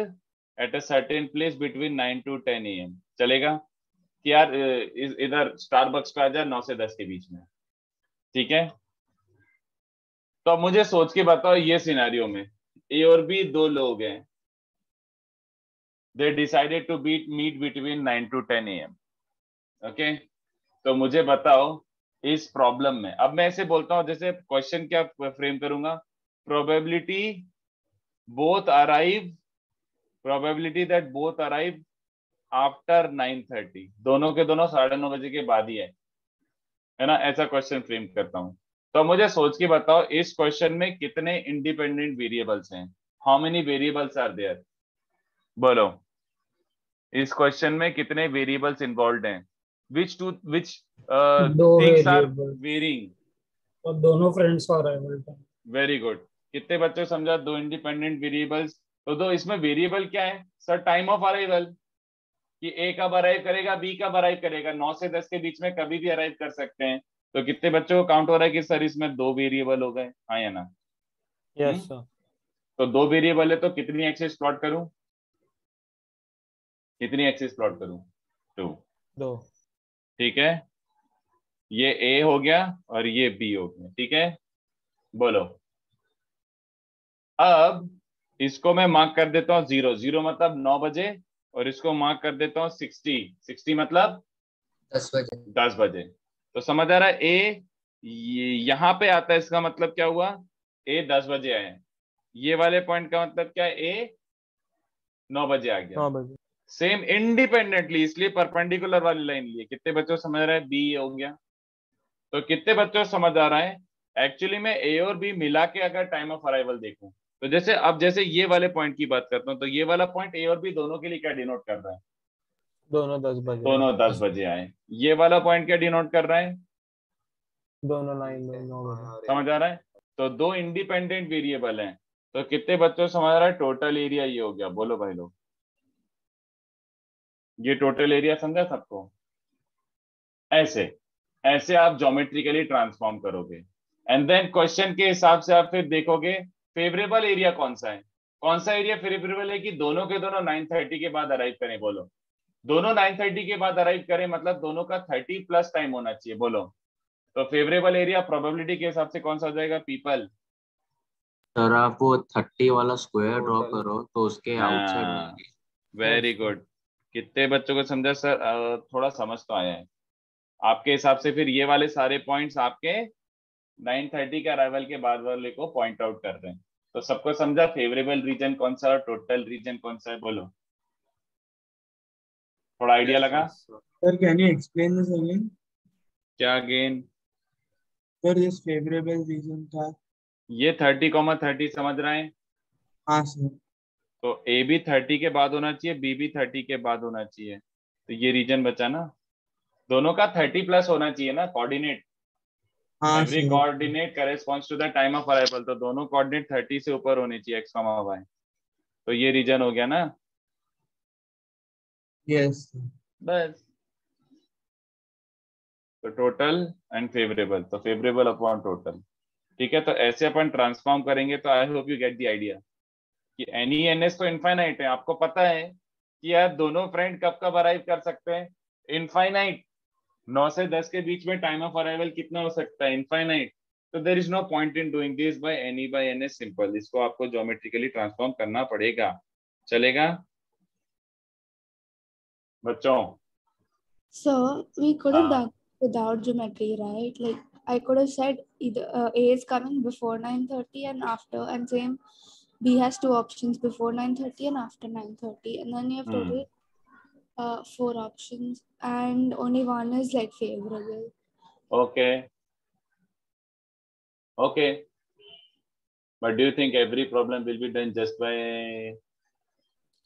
at a certain place between 9 to 10 AM। चलेगा कि यार इधर स्टारबक्स पे आ जा 9 से 10 के बीच में, ठीक है। तो अब मुझे सोच के बताओ, ये सिनेरियो में ए और बी 2 लोग हैं, they decided to meet between 9 to 10 AM। Okay, तो मुझे बताओ इस प्रॉब्लम में, अब मैं ऐसे बोलता हूं, जैसे क्वेश्चन क्या फ्रेम करूंगा, probability both that both arrive after 9:30, दोनों के दोनों 9:30 बजे के बाद ही है ना, ऐसा क्वेश्चन फ्रेम करता हूं। तो मुझे सोच के बताओ इस क्वेश्चन में कितने इंडिपेंडेंट वेरिएबल्स हैं, how many variables are there, बोलो, इस क्वेश्चन में कितने वेरिएबल्स इन्वॉल्व हैं, which things are varying, और दोनों फ्रेंड्स का अराइवल टाइम। वेरी गुड, कितने बच्चों समझा, 2 इंडिपेंडेंट वेरिएबल्स। तो दो इसमें वेरिएबल क्या है सर, टाइम ऑफ अराइवल, कि ए कब अराइव करेगा, बी कब अराइव करेगा, 9 से 10 के बीच में कभी भी अराइव कर सकते हैं। तो कितने बच्चों को काउंट हो रहा है कि सर इसमें 2 वेरिएबल हो गए, हाँ या ना? Yes sir. तो 2 वेरिएबल है, तो कितनी एक्सिस प्लॉट करूं, कितनी एक्सिस प्लॉट करूं, 2। ठीक है, ये ए हो गया और ये बी हो गया, ठीक है। बोलो, अब इसको मैं मार्क कर देता हूं 0, 0 मतलब 9 बजे, और इसको मार्क कर देता हूं 60, 60 मतलब 10 बजे। तो समझ आ रहा है, ए यहां पे आता है, इसका मतलब क्या हुआ, ए 10 बजे आए, ये वाले पॉइंट का मतलब क्या है, ए 9 बजे आ गया, 9 बजे। सेम इंडिपेंडेंटली, इसलिए परपेंडिकुलर वाली लाइन लिए। कितने बच्चों समझ रहे हैं, बी हो गया। तो कितने बच्चों समझ आ रहा है, एक्चुअली में ए और बी मिला के अगर टाइम ऑफ अराइवल देखूं, तो जैसे अब जैसे ये वाले पॉइंट की बात करता हूं, तो ये वाला पॉइंट ए और बी दोनों के लिए क्या डिनोट कर रहा है, दोनों 10 बजे। दोनों 10 बजे आए। ये वाला पॉइंट क्या डिनोट कर रहा है, दोनों 9 बजे। समझ आ रहा है। तो 2 इंडिपेंडेंट वेरिएबल हैं, तो कितने बच्चों समझ रहा है, टोटल एरिया ये हो गया। बोलो भाई लोग, ये टोटल एरिया समझा सबको। ऐसे ऐसे आप ज्योमेट्रिकली ट्रांसफॉर्म करोगे, एंड देन क्वेश्चन के हिसाब से आप फिर देखोगे फेवरेबल एरिया कौन सा है, कौन सा एरिया फेवरेबल है कि दोनों के दोनों 9:30 के बाद अराइव करें। बोलो, दोनों 9:30 के बाद अराइव करें, मतलब दोनों का 30 प्लस टाइम होना चाहिए। बोलो, तो फेवरेबल एरिया प्रोबेबिलिटी के हिसाब से कौन सा हो जाएगा, पीपल? सर आप वो 30 वाला स्क्वायर ड्रॉ करो तो उसके आउटसाइड। वेरी गुड, कितने बच्चों को समझा सर, थोड़ा समझ तो आया है आपके हिसाब से। फिर ये वाले सारे पॉइंट्स आपके 9:30 के अराइवल के बाद वाले को पॉइंट आउट कर रहे हैं। तो सबको समझा फेवरेबल रीजन कौन सा और टोटल रीजन कौन सा है? बोलो, थोड़ा आइडिया लगा? Sir can you explain this again? क्या अगेन? सर ये फेवरेबल रीजन था। ये 30,30 समझ रहे हैं? हाँ सर। तो ए भी 30 के बाद होना चाहिए, बी भी 30 के बाद होना चाहिए, तो ये रीजन बचा ना। दोनों का 30 प्लस होना चाहिए ना कोऑर्डिनेट। हाँ every sir. Coordinate corresponds to the time of arrival, तो दोनों कोऑर्डिनेट 30 से ऊपर होने चाहिए, एक्स कॉमा वाई। तो ये रीजन हो गया ना। यस। बस। तो टोटल एंड फेवरेबल, तो फेवरेबल अपॉन टोटल। ठीक है, तो ऐसे अपन ट्रांसफॉर्म करेंगे। तो आई hope you get the idea कि एन ई एन एस तो इनफाइनाइट है। आपको पता है कि यार दोनों फ्रेंड कब कब अराइव कर सकते हैं? इनफाइनाइट। 9 से 10 के बीच में टाइम ऑफ अराइवल कितना हो सकता है? इनफाइनाइट। तो there is no point in doing this by any by N S simple. इसको आपको ज्योमेट्रिकली ट्रांसफॉर्म करना पड़ेगा। चलेगा बच्चों? So we could have हाँ done without geometry, right? Like I could have said either A is coming before 9:30 and after, and same B has two options before 9:30 and after 9:30, and then you have total 4 options, and only one is like favorable. Okay okay, but do you think every problem will be done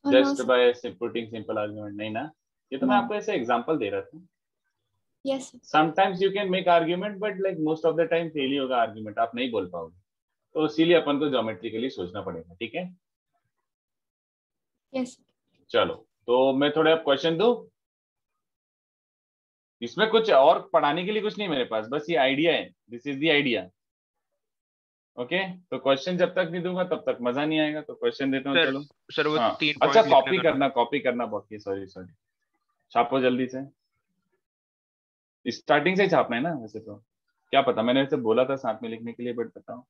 Oh no, just by putting simple argument? नहीं ना, ये तो मैं no. आपको ऐसे example दे रहा था। Yes. Sometimes you can make argument, but like most of the time fail ही होगा आर्ग्यूमेंट, आप नहीं बोल पाओगे। तो इसीलिए अपन को ज्योमेट्रिकली सोचना पड़ेगा। ठीक है, Yes. चलो तो मैं थोड़े अब क्वेश्चन दूं। इसमें कुछ और पढ़ाने के लिए कुछ नहीं मेरे पास, बस ये आइडिया है। This is the idea. Okay, तो क्वेश्चन जब तक नहीं दूंगा तब तक मजा नहीं आएगा, तो क्वेश्चन देता हूँ। सर चलो सर वो हाँ, 3 अच्छा पॉइंट लिखने का ना। कॉपी करना बाकी। सॉरी सॉरी, छापो जल्दी से। स्टार्टिंग से ही छापना है ना वैसे तो। क्या पता, मैंने वैसे बोला था साथ में लिखने के लिए, बट बताओ।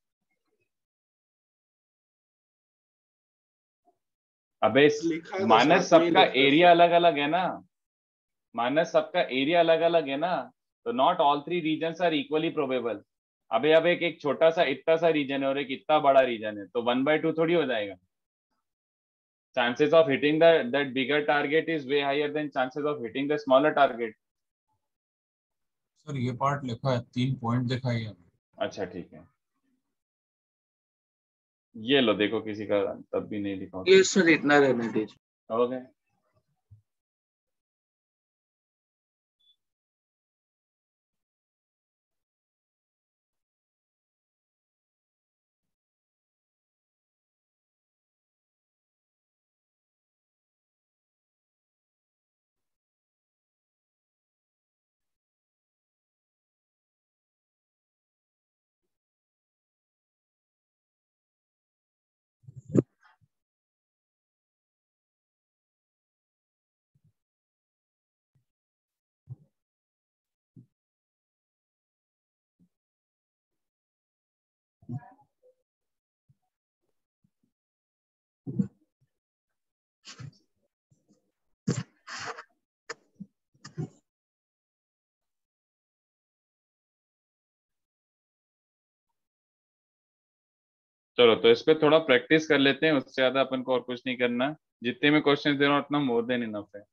अबे लिखा था मानस साथ में ही सबका लिखा एरिया था। अलग अलग है ना। मानस सबका एरिया अलग अलग है ना। तो not all 3 regions are equally probable. अबे अब एक छोटा सा इतना सा रीजन है और एक इतना बड़ा रीजन है, तो 1/2 थोड़ी हो जाएगा। Chances of hitting that bigger target is way higher than chances of hitting the smaller target. Sir ये पार्ट लिखा है, 3 पॉइंट दिखाई है। अच्छा ठीक है, ये लो देखो, किसी का तब भी नहीं लिखा। ये सर इतना रहने दीजिए। ओके चलो, तो इस पे थोड़ा प्रैक्टिस कर लेते हैं, उससे ज्यादा अपन को और कुछ नहीं करना। जितने में क्वेश्चन दे रहा हूँ उतना मोर देन इनफ है।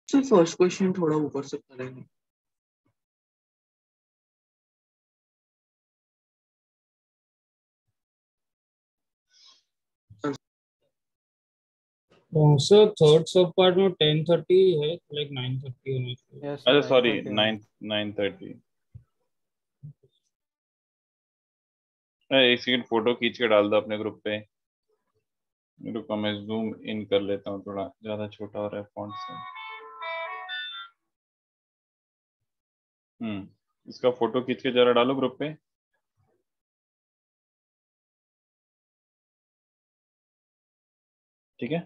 सर फर्स्ट क्वेश्चन थोड़ा ऊपर से करेंगे। सर थर्ड सब पार्ट में 10:30 है, लाइक 9:30 होना चाहिए। यस अच्छा सर सॉरी 9:30 9:30। एक सेकंड फोटो खींच के डाल दो अपने ग्रुप पे। रुको मैं जूम इन कर लेता हूँ, थोड़ा ज्यादा छोटा हो रहा है फॉन्ट से। इसका फोटो खींच के जरा डालो ग्रुप पे। ठीक है।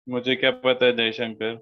मुझे क्या पता है जयशंकर।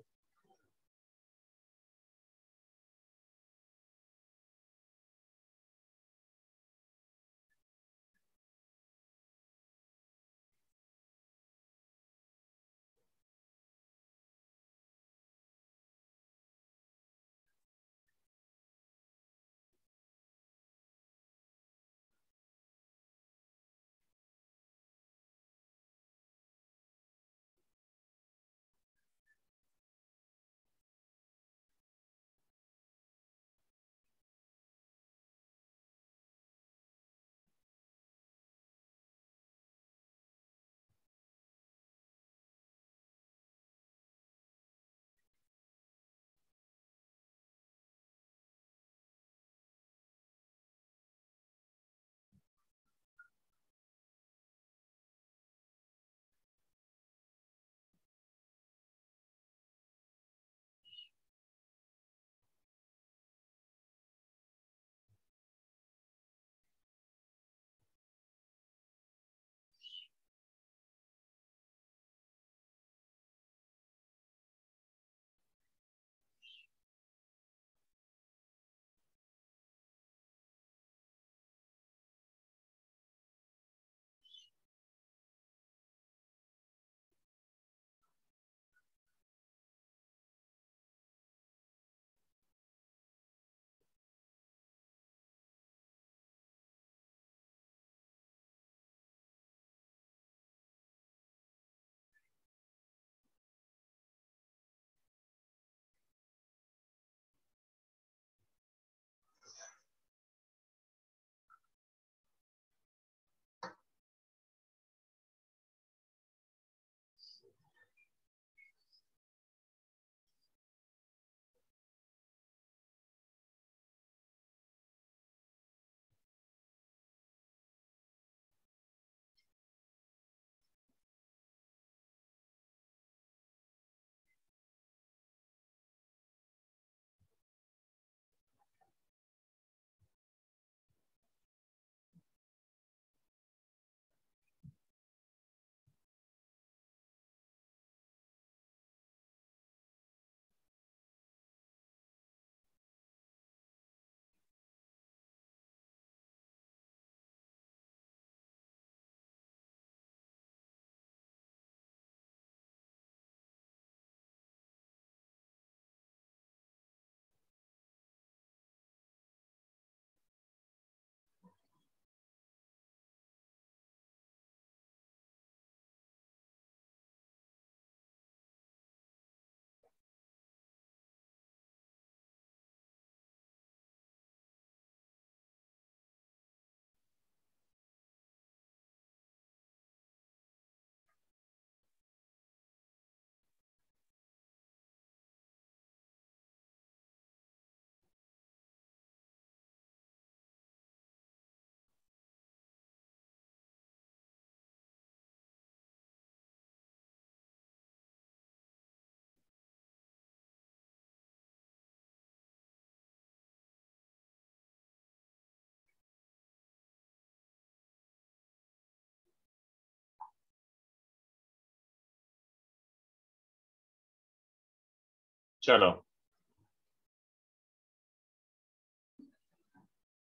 चलो,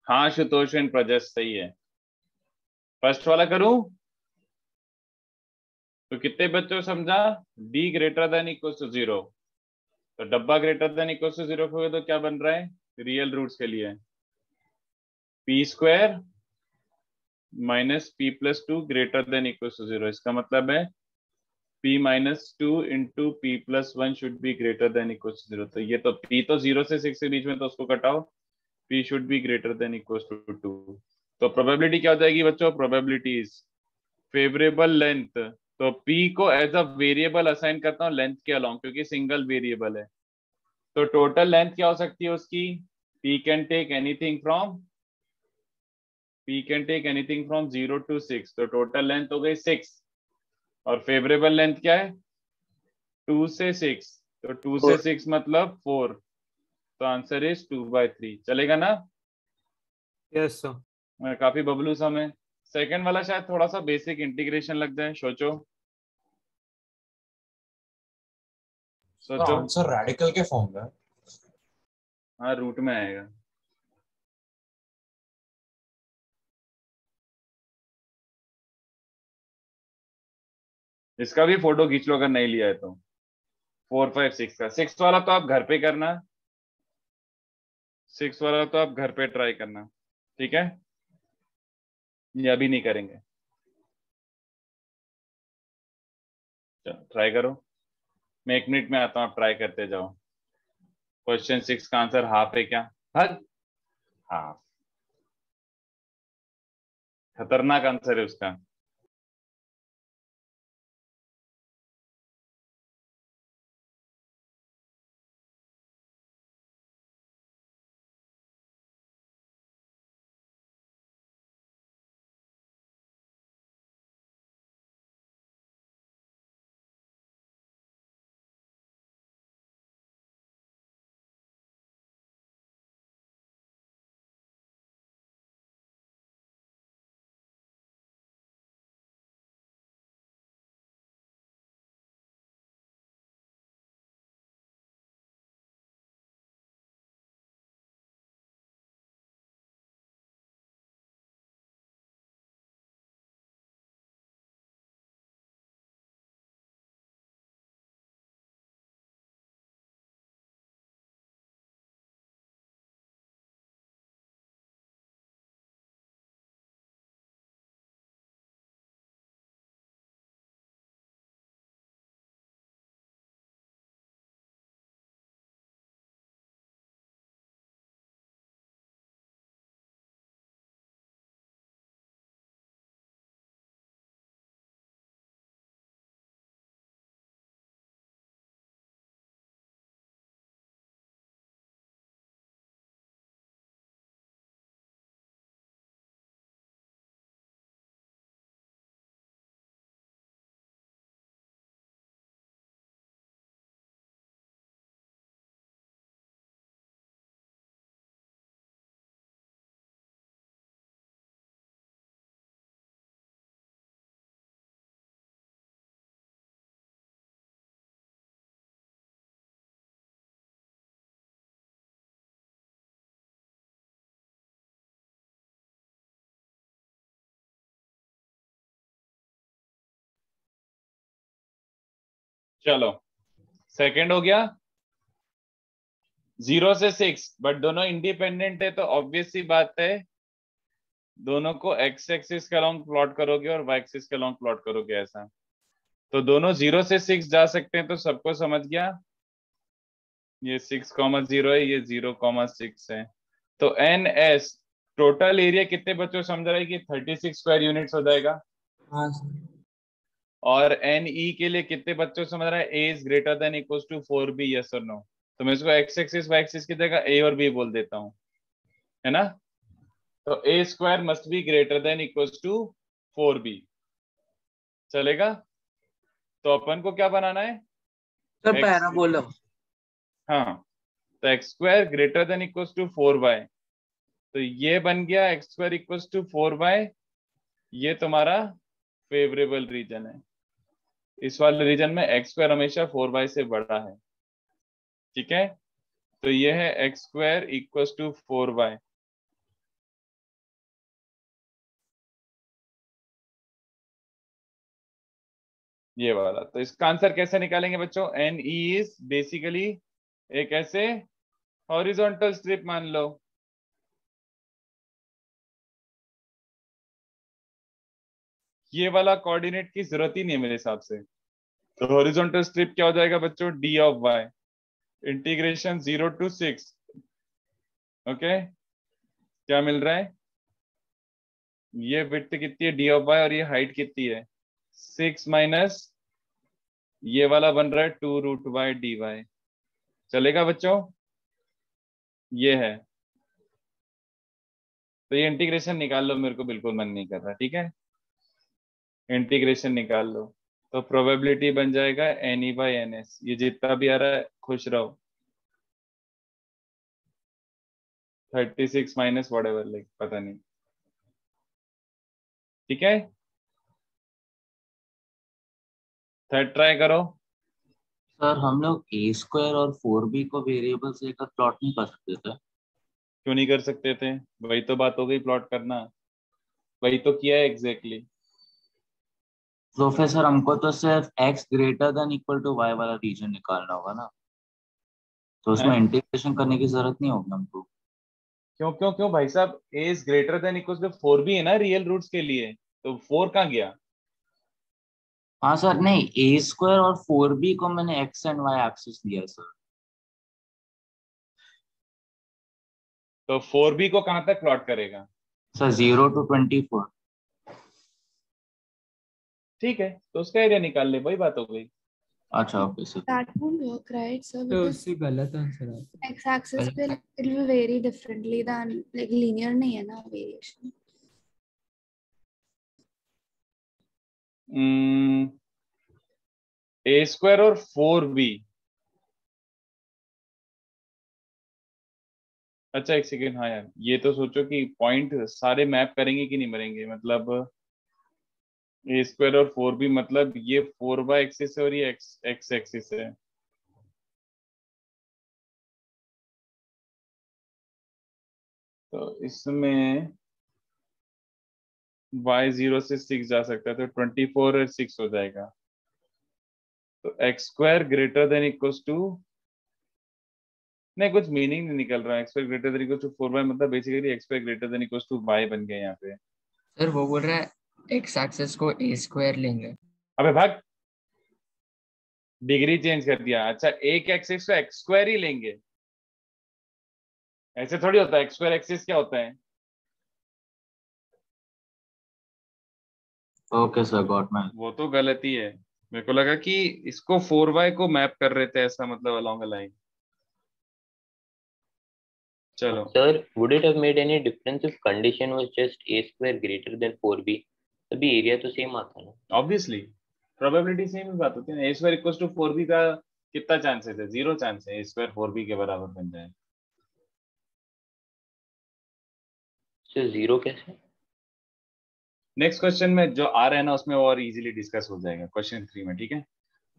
हाँ शुतोष एंड प्रजस सही है। फर्स्ट वाला करूं तो कितने बच्चों को समझा? d greater than equal to 0, तो डब्बा ग्रेटर देन इक्वल टू 0 हो तो क्या बन रहा है? रियल रूट्स के लिए p square minus p plus 2 greater than equal to 0। इसका मतलब है p minus 2 into p plus 1 should be greater than equal to 0। तो ये तो p तो 0 से 6 के बीच में, तो उसको कटाओ, p should be greater than equal to 2। तो प्रोबेबिलिटी क्या हो जाएगी बच्चों? प्रोबेबिलिटीज फेवरेबल लेंथ, तो p को एज अ वेरिएबल असाइन करता हूँ लेंथ के अलोंग, क्योंकि सिंगल वेरिएबल है। तो टोटल लेंथ क्या हो सकती है उसकी? p can take anything from 0 to 6, तो टोटल लेंथ हो गई 6, और फेवरेबल लेंथ क्या है? 2 से 6, तो 2 से 6 मतलब 4, तो आंसर इज 2/3। चलेगा ना? Yes sir. काफी बबलू सा में। सेकंड वाला शायद थोड़ा सा बेसिक इंटीग्रेशन लग जाए, सोचो सोचो। आंसर रेडिकल के फॉर्म में है। हाँ रूट में आएगा। इसका भी फोटो खींच लो अगर नहीं लिया है तो। 4 5 6 का 6 वाला तो आप घर पे करना, 6 वाला तो आप घर पे ट्राई करना, ठीक है? ये अभी नहीं करेंगे, चलो ट्राई करो। मैं 1 मिनट में आता हूँ, आप ट्राई करते जाओ। क्वेश्चन 6 का आंसर हाफ है क्या? हद, हाफ खतरनाक आंसर है उसका। चलो सेकंड हो गया। 0 से 6, बट दोनों इंडिपेंडेंट है, तो ऑब्वियस सी बात है दोनों को एक्स एक्सिस के अलोंग प्लॉट करोगे और वाई एक्सिस के अलोंग प्लॉट करोगे ऐसा। तो दोनों 0 से 6 जा सकते हैं, तो सबको समझ गया। ये 6,0 है, ये 0,6 है। तो एन एस टोटल एरिया कितने बच्चों को समझ रहा है कि 36 स्क्वायर यूनिट्स हो जाएगा। हाँ सर। और एन ई के लिए कितने बच्चों को समझ रहा है A is greater than equals to 4b, yes और नो? तो मैं इसको एक्स एक्सिस वाई एक्सिस की जगह ए और बी बोल देता हूँ, है ना? तो A square must be greater than equals to 4b। चलेगा? तो अपन को क्या बनाना है? Sir parabola. हाँ, तो X square greater than equals to 4y, तो ये बन गया x square equals to 4y। ये तुम्हारा फेवरेबल रीजन है। इस वाले रीजन में एक्स स्क्वायर हमेशा 4y से बड़ा है। ठीक है, तो ये है X square equals to 4y। ये वाला, तो इसका आंसर कैसे निकालेंगे बच्चों? एन ई इज बेसिकली एक ऐसे हॉरिजॉन्टल स्ट्रिप मान लो। ये वाला कोऑर्डिनेट की जरूरत ही नहीं है मेरे हिसाब से। तो हॉरिजॉन्टल स्ट्रिप क्या हो जाएगा बच्चों? D of Y integration 0 to 6। Okay, क्या मिल रहा है? ये विड्थ कितनी है डी ऑफ वाई, और ये हाइट कितनी है 6 माइनस ये वाला बन रहा है 2√y dy। चलेगा बच्चों? ये है, तो ये इंटीग्रेशन निकाल लो, मेरे को बिल्कुल मन नहीं कर रहा। ठीक है, इंटीग्रेशन निकाल लो, तो प्रोबेबिलिटी बन जाएगा NE/NS। ये जितना भी आ रहा है खुश रहो। 36 माइनस वट एवर, लाइक पता नहीं। ठीक है, थर्ड ट्राई करो। सर हम लोग ए स्क्वायर और 4b को वेरिएबल से लेकर प्लॉट नहीं कर सकते थे? क्यों नहीं कर सकते थे? वही तो बात हो गई, प्लॉट करना। वही तो किया है एग्जैक्टली। तो फिर सर हमको तो सिर्फ x greater than equal to y वाला रीजन निकालना होगा ना, तो उसमें इंटीग्रेशन करने की जरूरत नहीं होगी हमको। क्यों क्यों क्यों भाई साहब? a is greater than equal to 4 भी है ना रियल रूट्स के लिए, तो 4 कहाँ गया? हाँ सर, नहीं ए स्क्वायर और 4b को मैंने x एंड y एक्सिस दिया सर। तो 4b को कहाँ तक प्लॉट करेगा? Sir 0 to 24। ठीक है, तो उसका एरिया निकाल ले, वही बात हो गई। अच्छा okay sir. That won't work, right, sir? तो Because उससे गलत आंसर है। x-axis पे it will vary differently than like linear नहीं है ना variation. a स्क्वायर और 4b। अच्छा एक सेकेंड, हाँ यार, ये तो सोचो कि पॉइंट सारे मैप करेंगे कि नहीं मरेंगे। मतलब ए स्क्वायर और 4b, मतलब ये 4y एक्सिस है और ये x एक्सिस है। तो इसमें y 0 से 6 जा सकता है, तो 24 और 6 हो जाएगा। तो X square greater than equals to, नहीं कुछ मीनिंग नहीं निकल रहा है। X square greater than equals to 4y, मतलब basically X square greater than equals to y बन गया यहाँ पे। सर वो बोल रहा है एक्स एक्सिस को ए स्क्वायर लेंगे। अबे भाग, डिग्री चेंज कर दिया। अच्छा, एक एक्सिस को एक्स स्क्वायर ही लेंगे, ऐसे थोड़ी होता है। एक्स स्क्वायर एक्सिस क्या होता है? ओके सर, गॉट मैं। वो तो गलती है। मेरे को लगा कि इसको 4y को मैप कर रहे थे, ऐसा मतलब अलोंग अ लाइन। चलो Sir, would it have made any difference if condition was just a square greater than 4b? तभी एरिया तो सेम आता ना। ऑब्वियसली प्रोबेबिलिटी सेम ही बात होती है ना। ए स्क्वायर इक्वल्स टू 4b का कितना चांसेस है? 0 चांस है ए स्क्वायर 4b के बराबर बन जाए। सर जीरो कैसे? नेक्स्ट क्वेश्चन में जो आ रहा है ना, उसमें और इजीली डिस्कस हो जाएगा क्वेश्चन 3 में। ठीक है,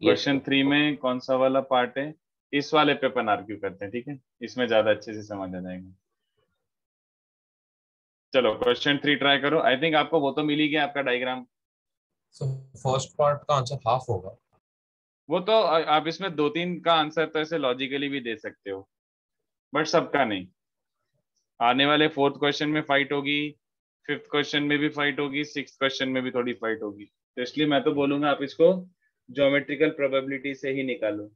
क्वेश्चन 3 में कौन सा वाला पार्ट है, इस वाले पे अपन आर्ग्यू करते हैं। ठीक है, इसमें ज्यादा अच्छे से समझ आ जाएगा। चलो क्वेश्चन 3 ट्राई करो। आई थिंक आपको वो तो मिल ही गया, आपका डायग्राम। फर्स्ट पार्ट का आंसर हाफ होगा। वो तो आप इसमें 2-3 का आंसर तो ऐसे लॉजिकली भी दे सकते हो, बट सबका नहीं। आने वाले 4th क्वेश्चन में फाइट होगी, 5th क्वेश्चन में भी फाइट होगी, 6th क्वेश्चन में भी थोड़ी फाइट होगी। तो इसलिए मैं तो बोलूंगा आप इसको ज्योमेट्रिकल प्रोबेबिलिटी से ही निकालो।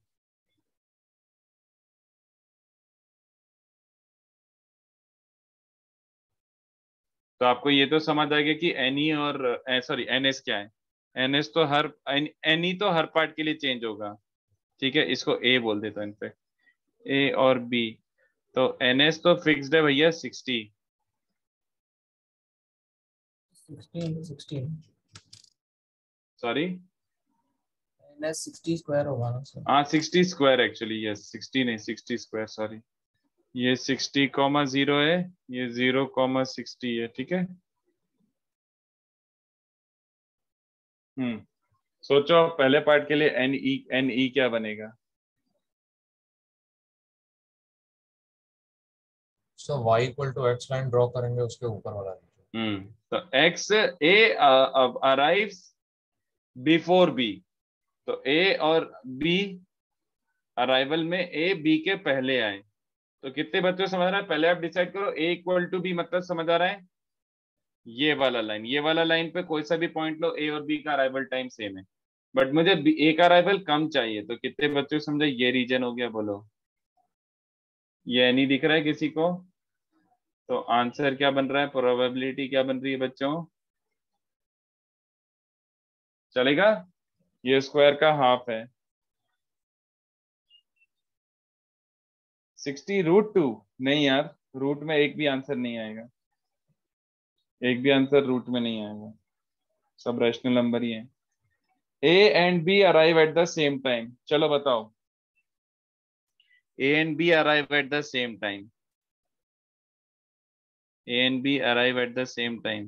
तो आपको ये तो समझ आएगा कि एनई और सॉरी एनएस क्या है। एनएस तो हर एनई तो हर पार्ट के लिए चेंज होगा। ठीक है, इसको ए बोल देता हूं इनफैक्ट, ए और बी। तो एनएस तो फिक्स्ड है भैया 60। 16 सॉरी, एनएस 60 स्क्वायर होगा ना सर? हाँ 60 स्क्वायर एक्चुअली, यस 60 नहीं 60 स्क्वायर, सॉरी। ये 60,0 है, ये 0,60 है। ठीक है, सोचो पहले पार्ट के लिए एन ई क्या बनेगा? So y equal to x line draw करेंगे उसके ऊपर वाला रीजन। तो x a arrives before b, तो a और b अराइवल में a b के पहले आए, तो कितने बच्चों समझ रहा है? पहले आप डिसाइड करो a इक्वल टू b मतलब समझ आ रहा है? ये वाला लाइन, ये वाला लाइन पे कोई सा भी पॉइंट लो, a और b का अराइवल टाइम सेम है, बट मुझे a का अराइवल कम चाहिए, तो कितने बच्चों समझे? ये रीजन हो गया। बोलो, ये नहीं दिख रहा है किसी को? तो आंसर क्या बन रहा है? प्रोबेबिलिटी क्या बन रही है बच्चों? चलेगा? ये स्क्वायर का हाफ है 60√2। नहीं यार, रूट में एक भी आंसर नहीं आएगा, एक भी आंसर रूट में नहीं आएगा, सब रैशनल नंबर ही है। A and B arrive at the same time, चलो बताओ। A and B arrive at the same time, A and B arrive at the same time,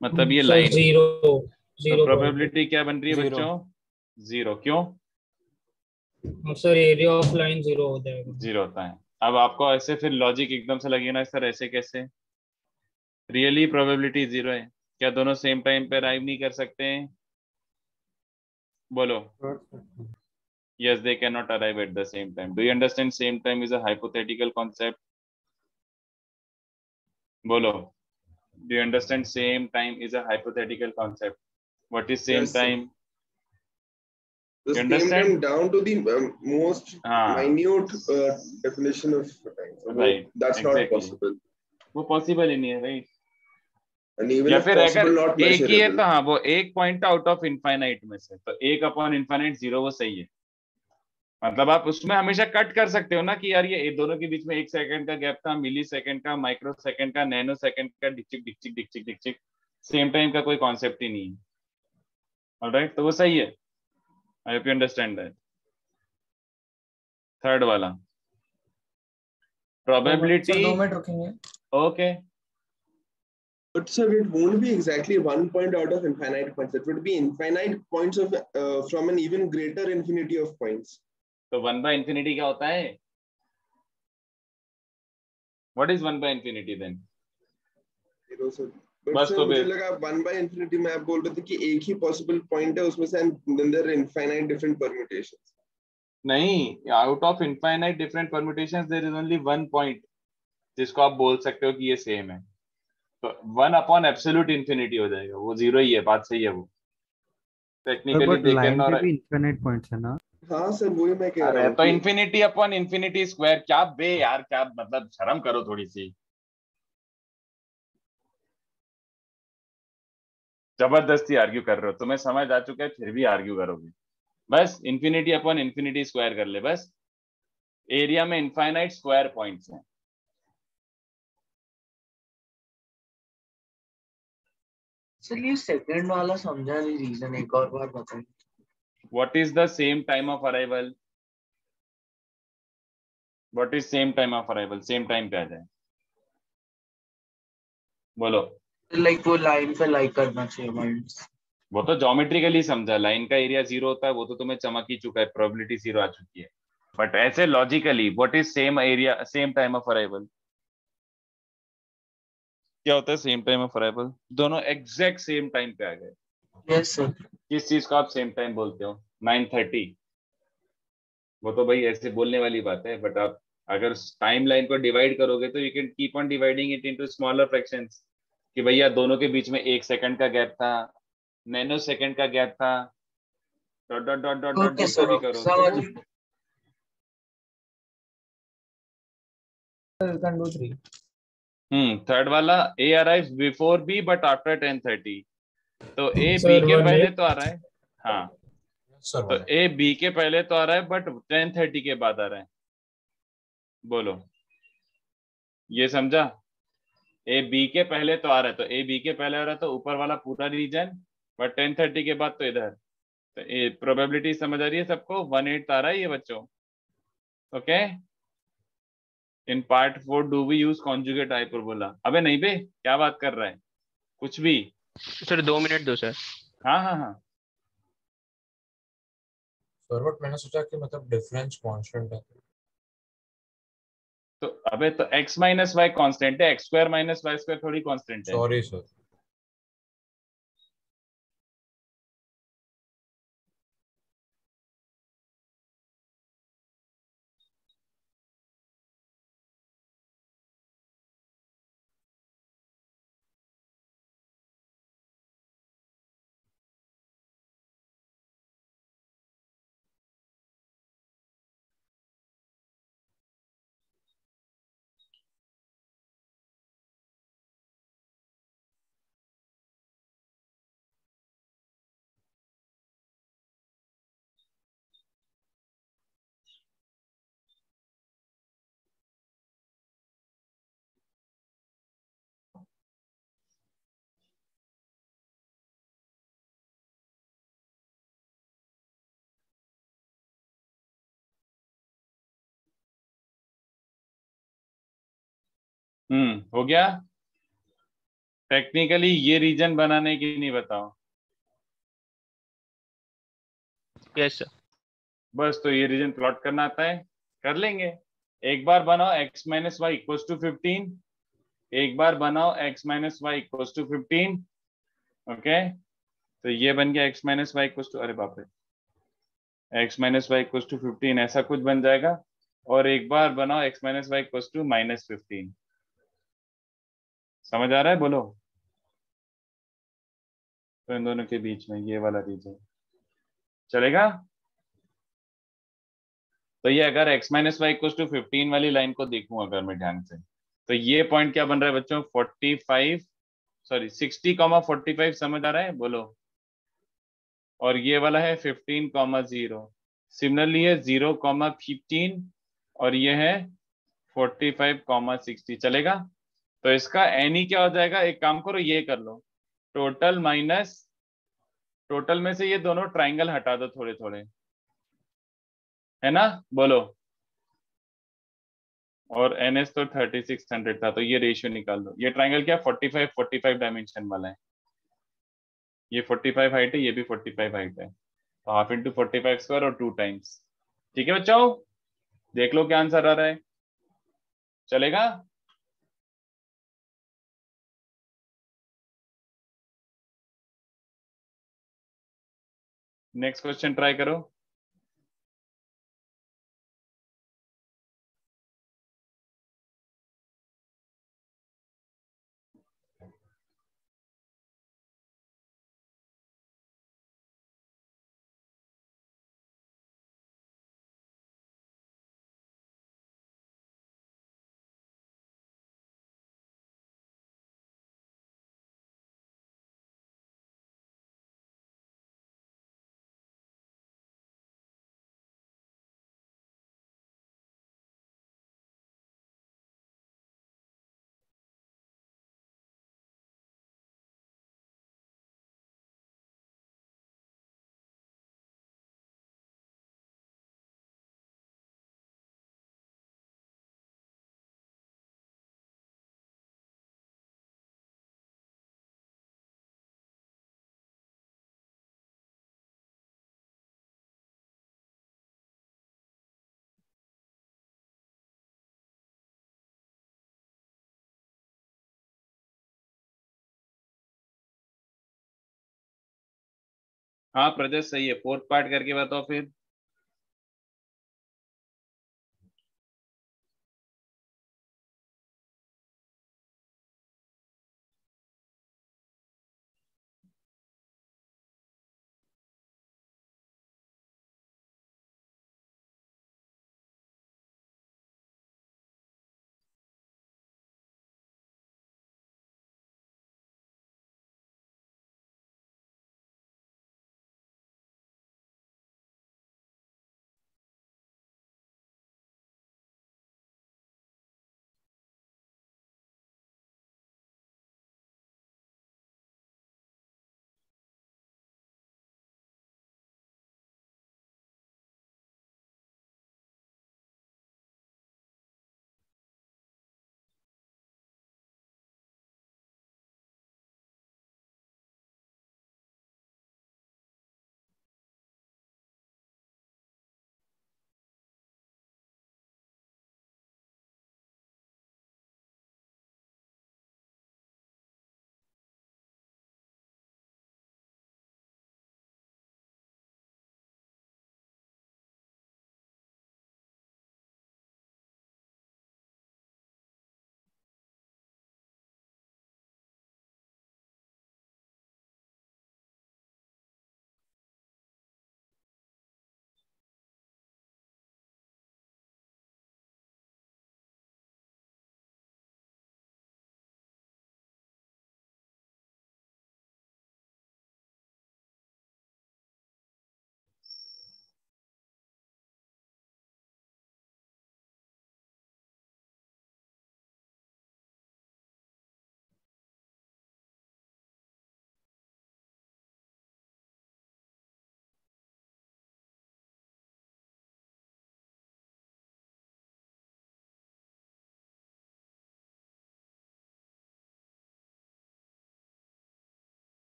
मतलब ये लाइन, तो प्रोबेबिलिटी क्या बन रही है बच्चों? 0। क्यों? सर एरिया ऑफ लाइन 0 हो जाएगा। 0 होता है। अब आपको ऐसे फिर लॉजिक एकदम से लगेगा ना सर ऐसे कैसे? रियली प्रोबेबिलिटी 0 है, क्या दोनों सेम टाइम पे अराइव नहीं कर सकते हैं? बोलो। Yes, they cannot arrive at the same time. Do you understand same time is a hypothetical concept? Bolo. Do you understand same time is a hypothetical concept? What is same time? The You same understand? time down to the most minute definition of time. Right. That's exactly. not possible. वो possible ही नहीं है, right? And even या if फिर possible, अगर not एक ही है measurable. तो हाँ, वो एक पॉइंट आउट ऑफ इनफाइनाइट में से, तो 1/इनफाइनाइट 0 वो सही है। मतलब आप उसमें हमेशा कट कर सकते हो ना कि यार ये दोनों के बीच में 1 सेकंड का गैप था, मिली सेकंड का, माइक्रो सेकंड का, नैनो सेकंड का, डिक्चिक डिक्चिक डिक्चिक डिक्चिक, सेम टाइम का कोई कॉन्सेप्ट ही नहीं है। ऑलराइट, तो वो सही है। आई hope you understand that. Third वाला प्रोबेबिलिटी। 2 मिनट रुकेंगे। Okay. But sir, it won't be exactly 1 point out of infinite points. It would be infinite points of from an even greater infinity of points. तो 1/infinity क्या होता है? What is 1/infinity then? 0 sir. But बस sir, तो मुझे लगा 1/infinity में आप बोल रहे थे कि एक ही possible point है, उसमें से there are infinite different permutations. नहीं, out of infinite different permutations there is only one point जिसको आप बोल सकते हो कि ये सेम है, तो 1/absolute हो जाएगा, वो 0 ही है। बात सही है वो टेक्निकली देखें ना। भी इनफिनिट पॉइंट्स है ना? हाँ सर, वही मैं कह रहा हूँ। तो इन्फिनिटी स्क्वायर क्या बे यार, क्या मतलब, शर्म करो थोड़ी सी। जबरदस्ती आर्ग्यू कर रहे हो, तुम्हें समझ आ चुका है फिर भी आर्ग्यू करोगे। बस इन्फिनिटी स्क्वायर कर ले बस। एरिया में इनफाइनाइट स्क्वायर पॉइंट्स हैं। चलिए सेकंड वाला समझा नहीं रीजन, एक और बार बताइए। What is the same time of arrival? What is same time of arrival? Same time पे आ जाए, बोलो। लाइक वो लाइन पे लाइक करना चाहिए पॉइंट्स। वो तो ज्योमेट्रिकली समझा, लाइन का एरिया 0 होता है, वो तो तुम्हें चमक ही चुका है, प्रोबेबिलिटी 0 आ चुकी है। बट ऐसे logically what is same area, same time of arrival क्या होता है? सेम टाइम ऑफ अराइवल दोनों एग्जैक्ट सेम टाइम पे आ गए। Yes sir. किस चीज को आप सेम टाइम बोलते हो? 9:30। वो तो भाई ऐसे बोलने वाली बात है, बट आप अगर टाइम लाइन को डिवाइड करोगे तो you can keep on dividing it into smaller fractions, कि भैया दोनों के बीच में 1 सेकंड का गैप था, नैनो सेकंड का गैप था, dot dot dot dot dot जो भी करो। थर्ड वाला A arrives before B but after 10:30, तो ए बी के पहले तो आ रहा है। हाँ, तो ए बी के पहले तो आ रहा है बट 10:30 के बाद आ रहा है। बोलो, ये समझा? ए बी के पहले तो आ रहा है, तो ए बी के पहले आ रहा है तो ऊपर वाला पूरा रीजन, बट 10:30 के बाद तो इधर। तो ये प्रोबेबिलिटी समझ आ रही है सबको? 1/8 आ रहा है ये बच्चों। Okay, in part 4 do we use conjugate hyperbola? अबे नहीं बे, क्या बात कर रहा है, कुछ भी। सर 2 मिनट दो सर। हाँ हाँ हाँ सर, बट मैंने सोचा कि मतलब डिफरेंस कांस्टेंट है। तो अबे तो x माइनस वाई कॉन्स्टेंट है, X square minus Y square थोड़ी कॉन्स्टेंट है। Sorry sir. हो गया। टेक्निकली ये रीजन बनाने की नहीं, बताओ। Yes sir. बस तो ये रीजन प्लॉट करना आता है, कर लेंगे। एक बार बनाओ x minus y equals to 15, एक बार बनाओ x minus y equals to 15। Okay, तो ये बन गया x minus y equals to, अरे बाप रे, x minus y equals to 15 ऐसा कुछ बन जाएगा। और एक बार बनाओ x minus y equals to -15। समझ आ रहा है, बोलो। तो इन दोनों के बीच में ये वाला रीजन चलेगा। तो ये अगर x minus y equals to 15 वाली लाइन को देखूं अगर मैं ध्यान से, तो ये पॉइंट क्या बन रहा है बच्चों, 45, सॉरी 60,45 समझ आ रहा है, बोलो। और ये वाला है 15,0। सिमिलरली है 0,15 और ये है 45,60। चलेगा। तो इसका एन ही क्या हो जाएगा, एक काम करो ये कर लो, टोटल माइनस टोटल में से ये दोनों ट्राइंगल हटा दो थोड़े थोड़े, है ना, बोलो। और एन एस तो 3600 था, तो ये रेशियो निकाल दो। ये ट्राइंगल क्या 45 डायमेंशन वाला है। ये 45 हाइट है, ये भी 45 हाइट है, तो हाफ इंटू 45 स्क्वायर और 2 टाइम्स। ठीक है बच्चों, देख लो क्या आंसर आ रहा है। चलेगा। नेक्स्ट क्वेश्चन ट्राई करो। हाँ प्रजेश सही है, फोर्थ पार्ट करके बताओ फिर।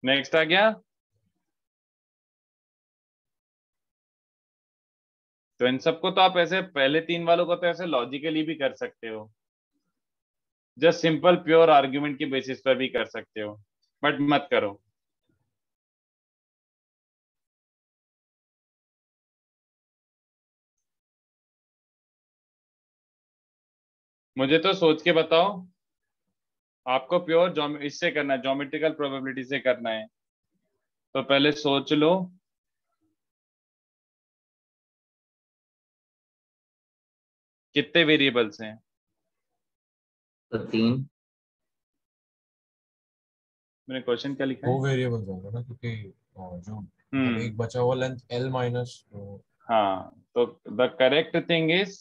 नेक्स्ट आ गया। तो इन सबको तो आप ऐसे पहले 3 वालों को तो ऐसे लॉजिकली भी कर सकते हो, जस्ट सिंपल प्योर आर्ग्यूमेंट की बेसिस पर भी कर सकते हो, बट मत करो। मुझे तो सोच के बताओ, आपको प्योर इससे करना है, ज्योमेट्रिकल प्रोबेबिलिटी से करना है, तो पहले सोच लो कितने वेरिएबल्स हैं। तो 3। मैंने क्वेश्चन क्या लिखा है? 2 वेरिएबल्स होंगे ना, क्योंकि जो मतलब एक बचा हुआ लेंथ L माइनस। हाँ, तो द करेक्ट थिंग इज,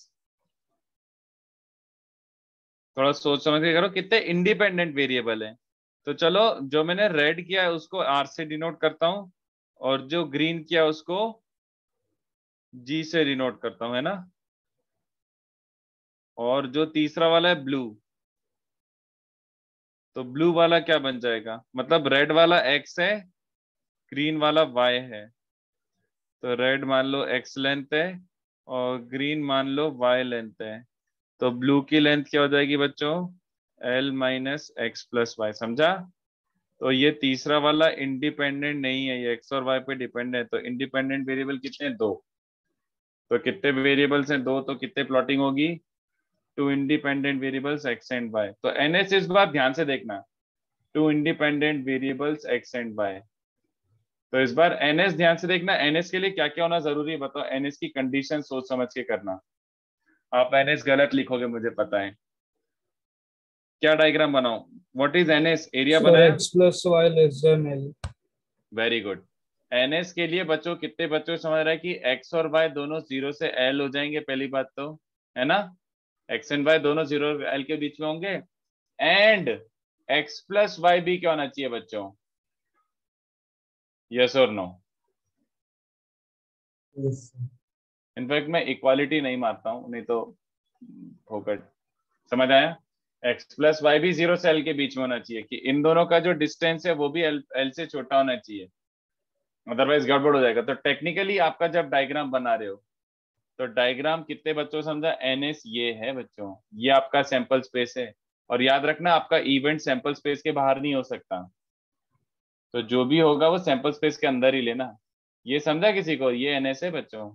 थोड़ा सोच समझ के करो कितने इंडिपेंडेंट वेरिएबल हैं। तो चलो, जो मैंने रेड किया है उसको R से डिनोट करता हूं, और जो ग्रीन किया उसको G से डिनोट करता हूं, है ना। और जो तीसरा वाला है ब्लू, तो ब्लू वाला क्या बन जाएगा, मतलब रेड वाला X है, ग्रीन वाला Y है। तो रेड मान लो X लेंथ है और ग्रीन मान लो Y लेंथ है। तो ब्लू की लेंथ क्या हो जाएगी बच्चों, L minus x plus y, समझा। तो ये तीसरा वाला इंडिपेंडेंट नहीं है, ये X और Y पे डिपेंड है। तो इंडिपेंडेंट वेरिएबल कितने हैं, 2। तो कितने वेरिएबल्स हैं, 2, तो कितने प्लॉटिंग होगी, 2 independent variables X and Y। तो NS इस बार ध्यान से देखना, 2 independent variables X and Y। तो इस बार NS ध्यान से देखना, NS के लिए क्या क्या होना जरूरी है बताओ, NS की कंडीशन सोच समझ के करना। आप NS गलत लिखोगे मुझे पता है। क्या डायग्राम बनाओ, व्हाट इज NS, एरिया बनाया। x + y L। Very good. NS के लिए बच्चों, कितने बच्चों को समझ रहा है कि X और Y दोनों 0 से L हो जाएंगे, पहली बात तो, है ना। X एंड Y दोनों 0 और L के बीच में होंगे। एंड X + Y भी क्या होना चाहिए बच्चों, यस और नो। इनफैक्ट मैं इक्वालिटी नहीं मानता हूं, नहीं तो फोकट, समझ आया। X + Y भी 0 से L के बीच में होना चाहिए, कि इन दोनों का जो डिस्टेंस है वो भी L से छोटा होना चाहिए, अदरवाइज गड़बड़ हो जाएगा। तो टेक्निकली आपका जब डायग्राम बना रहे हो, तो डायग्राम कितने बच्चों को समझा, NS ये है बच्चों, ये आपका सैंपल स्पेस है। और याद रखना, आपका इवेंट सैंपल स्पेस के बाहर नहीं हो सकता, तो जो भी होगा वो सैंपल स्पेस के अंदर ही लेना। ये समझा किसी को, ये NS है बच्चों,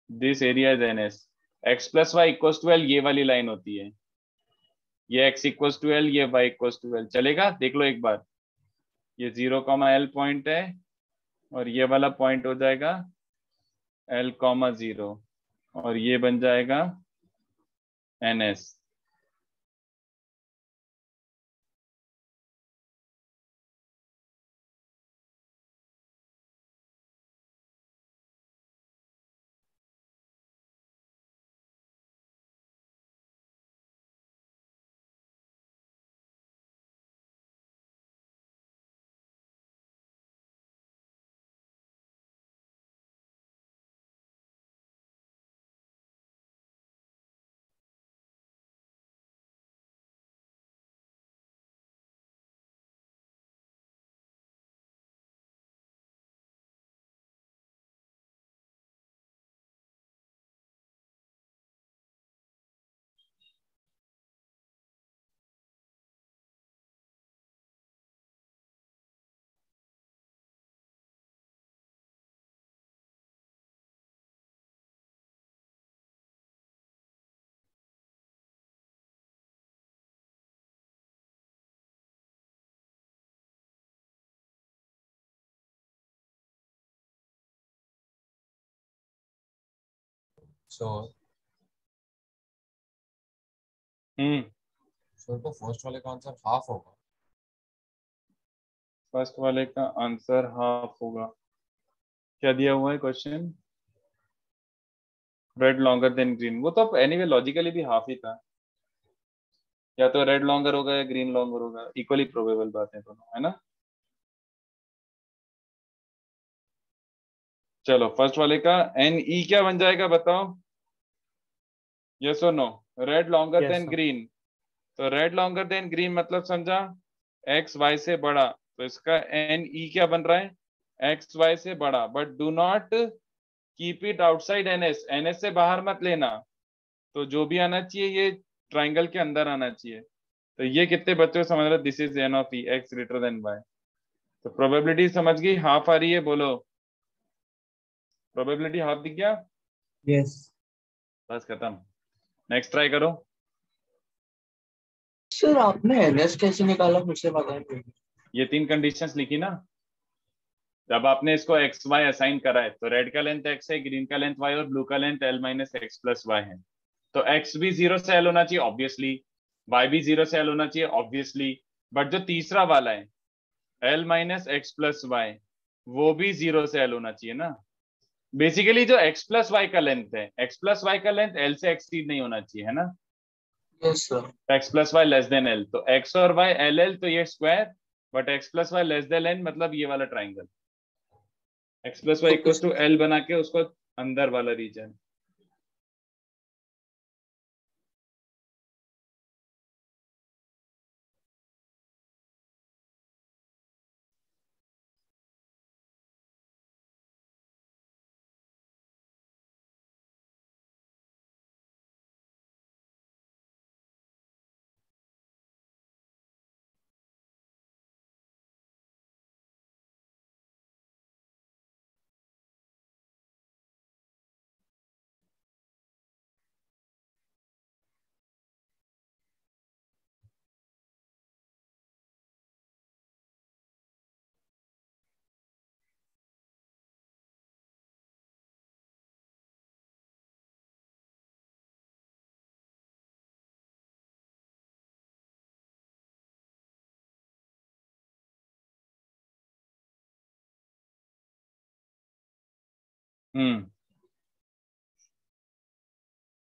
this area is NS। X + Y = L, ये वाली लाइन होती है, ये X = L, ये Y = L, चलेगा। देख लो एक बार, ये 0, L पॉइंट है, और ये वाला पॉइंट हो जाएगा L, 0, और ये बन जाएगा NS। सो तो फर्स्ट वाले का आंसर हाफ होगा। फर्स्ट वाले का आंसर हाफ होगा। क्या दिया हुआ है question, red longer than green, वो तो एनीवे लॉजिकली भी हाफ ही था, या तो रेड लॉन्गर होगा या ग्रीन लॉन्गर होगा, इक्वली प्रोबेबल बात है दोनों, है ना। चलो फर्स्ट वाले का NE क्या बन जाएगा बताओ, यस और no, red longer than green. तो रेड लॉन्गर देन ग्रीन मतलब समझा एक्स वाई से बड़ा, तो इसका एन ई क्या बन रहा है एक्स वाई से बड़ा, but do not keep it outside NS, NS से बाहर मत लेना, तो जो भी आना चाहिए ये ट्राइंगल के अंदर आना चाहिए। तो ये कितने बच्चों को समझ रहे, this is n of e x greater than y. तो प्रोबेबिलिटी समझ गई, हाफ आ रही है, बोलो प्रोबेबिलिटी हाफ दिख गया? यस बस खत्म, नेक्स्ट ट्राई करो। सर आपने एनएस कैसे निकाला, फिर से बताएंगे? ये 3 कंडीशंस लिखी ना, जब आपने इसको एक्स वाई असाइन करा है, तो रेड का लेंथ एक्स है, ग्रीन का लेंथ वाई और ब्लू का length l minus x plus y है, तो एक्स भी 0 से एल होना चाहिए ऑब्वियसली, वाई भी 0 से एल होना चाहिए ऑब्वियसली, बट जो तीसरा वाला है l minus x plus y वो भी 0 से एल होना चाहिए ना। बेसिकली जो एक्स प्लस वाई का लेंथ है, एक्स प्लस वाई का लेंथ एल से एक्सीड नहीं होना चाहिए, है ना? Yes sir. X plus y less than l, तो एक्स और वाई एल एल तो ये square, but x plus y less than l मतलब ये वाला triangle, x plus y equal to l बना के उसको अंदर वाला रीजन।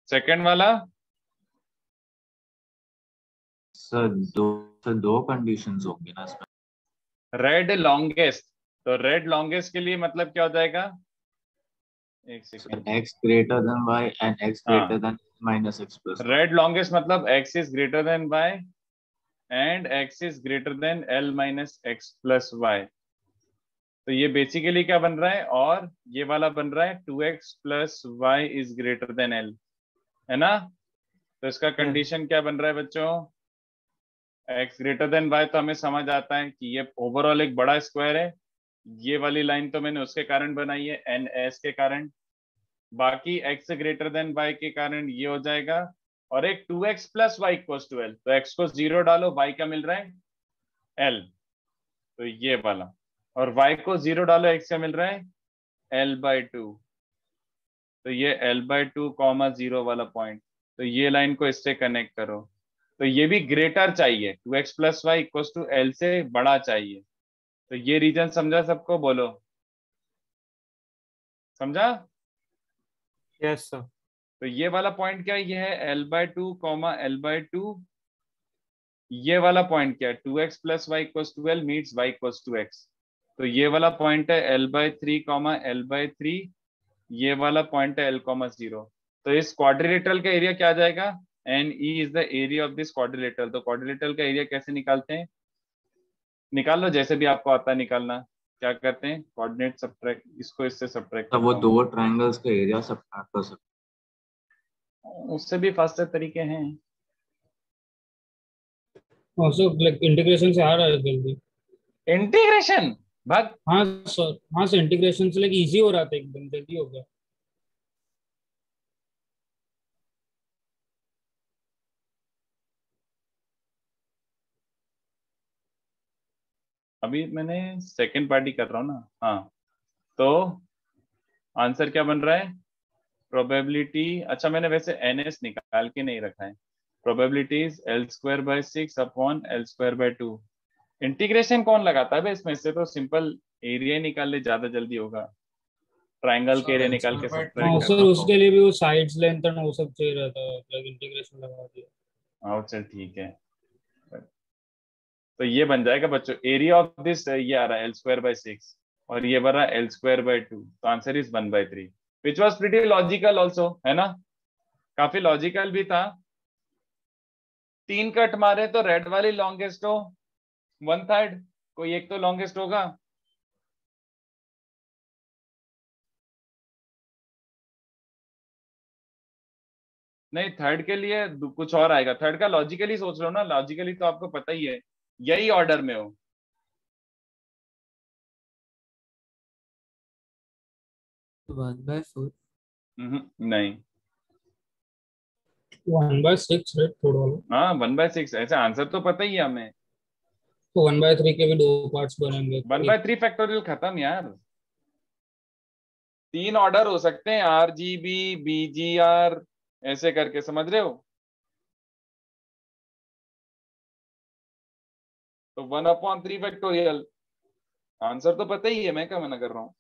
सेकंड वाला सर दो कंडीशंस होंगी ना इसमें। रेड लॉन्गेस्ट, तो रेड लॉन्गेस्ट के लिए मतलब क्या हो जाएगा, एक second, X greater than Y and X greater than minus x plus. Red longest मतलब X is greater than Y and X is greater than L minus x plus Y. तो ये बेसिकली क्या बन रहा है, और ये वाला बन रहा है 2x plus y is greater than l, है ना? तो इसका कंडीशन क्या बन रहा है बच्चों, x ग्रेटर देन y, तो हमें समझ आता है कि ये ओवरऑल एक बड़ा स्क्वायर है, ये वाली लाइन तो मैंने उसके कारण बनाई है एन एस के कारण, बाकी x ग्रेटर देन y के कारण ये हो जाएगा, और एक 2x plus y equals to l, तो x को 0 डालो, y का मिल रहा है l, तो ये वाला, और y को 0 डालो, x का मिल रहा है l/2, तो ये l/2 कॉमा 0 वाला पॉइंट, तो ये लाइन को इससे कनेक्ट करो, तो ये भी ग्रेटर चाहिए, 2x plus y equals to l से बड़ा चाहिए, तो ये रीजन समझा सबको, बोलो समझा? Yes sir. तो ये वाला पॉइंट क्या है, ये है l/2 कॉमा l/2, ये वाला पॉइंट क्या है 2x plus y equals to l meets y equals to x, तो ये वाला पॉइंट है l/3 कॉमा l/3, ये वाला पॉइंट है l,0, तो इस क्वाड्रिलेटरल का एरिया क्या आ जाएगा, n e is the area of this quadrilateral. तो क्वाड्रिलेटरल का एरिया कैसे निकालते हैं, निकाल लो जैसे भी आपको आता है निकालना, क्या करते हैं कोऑर्डिनेट सब्ट्रैक्ट, इसको इससे सब्ट्रैक्ट तो वो दो ट्रायंगल्स का एरिया सब्ट्रैक्ट कर सकते हैं, उससे भी फास्टर तरीके हैं। लाइक इंटीग्रेशन से आ रहा है जल्दी, इंटीग्रेशन भाग, हाँ सर, हाँ सर, इंटीग्रेशन से लाइक इजी हो रहा था, एकदम जल्दी हो गया। अभी मैंने सेकंड पार्टी कर रहा हूँ ना, हाँ, तो आंसर क्या बन रहा है, प्रोबेबिलिटी, अच्छा मैंने वैसे एन एस निकाल के नहीं रखा है, probability is l²/6 upon l²/2। Integration कौन लगाता है इसमें, से तो सिंपल एरिया निकाल ले, ज्यादा जल्दी होगा, ट्राइंगल के एरिया निकाल के हाँ सर, उसके लिए भी वो साइड्स लेंथ और वो सब चाहिए रहता है, लाइक इंटीग्रेशन लगा दिया। हाँ चल ठीक है, तो ये बन जाएगा बच्चों, एरिया ऑफ दिस ये आ रहा है l²/6 और ये बन रहा है l²/2, तो answer is 1/3, which was pretty logical also, है ना? काफी लॉजिकल भी था, 3 कट मारे तो रेड वाली लॉन्गेस्ट हो 1/3, कोई एक तो लॉन्गेस्ट होगा। नहीं, थर्ड के लिए कुछ और आएगा। थर्ड का लॉजिकली सोच लो ना, लॉजिकली तो आपको पता ही है, यही ऑर्डर में हो। 1/4 नहीं, 1/6 राइट, थोड़ा वाला। हाँ 1/6, ऐसे आंसर तो पता ही है हमें। तो 1/3 के भी 2 पार्ट्स बनेंगे। 1/3 फैक्टोरियल खत्म यार। 3 ऑर्डर हो सकते हैं, RGB BGR ऐसे करके, समझ रहे हो? तो 1/3 फैक्टोरियल, आंसर तो पता ही है, मैं क्या मना कर रहा हूँ।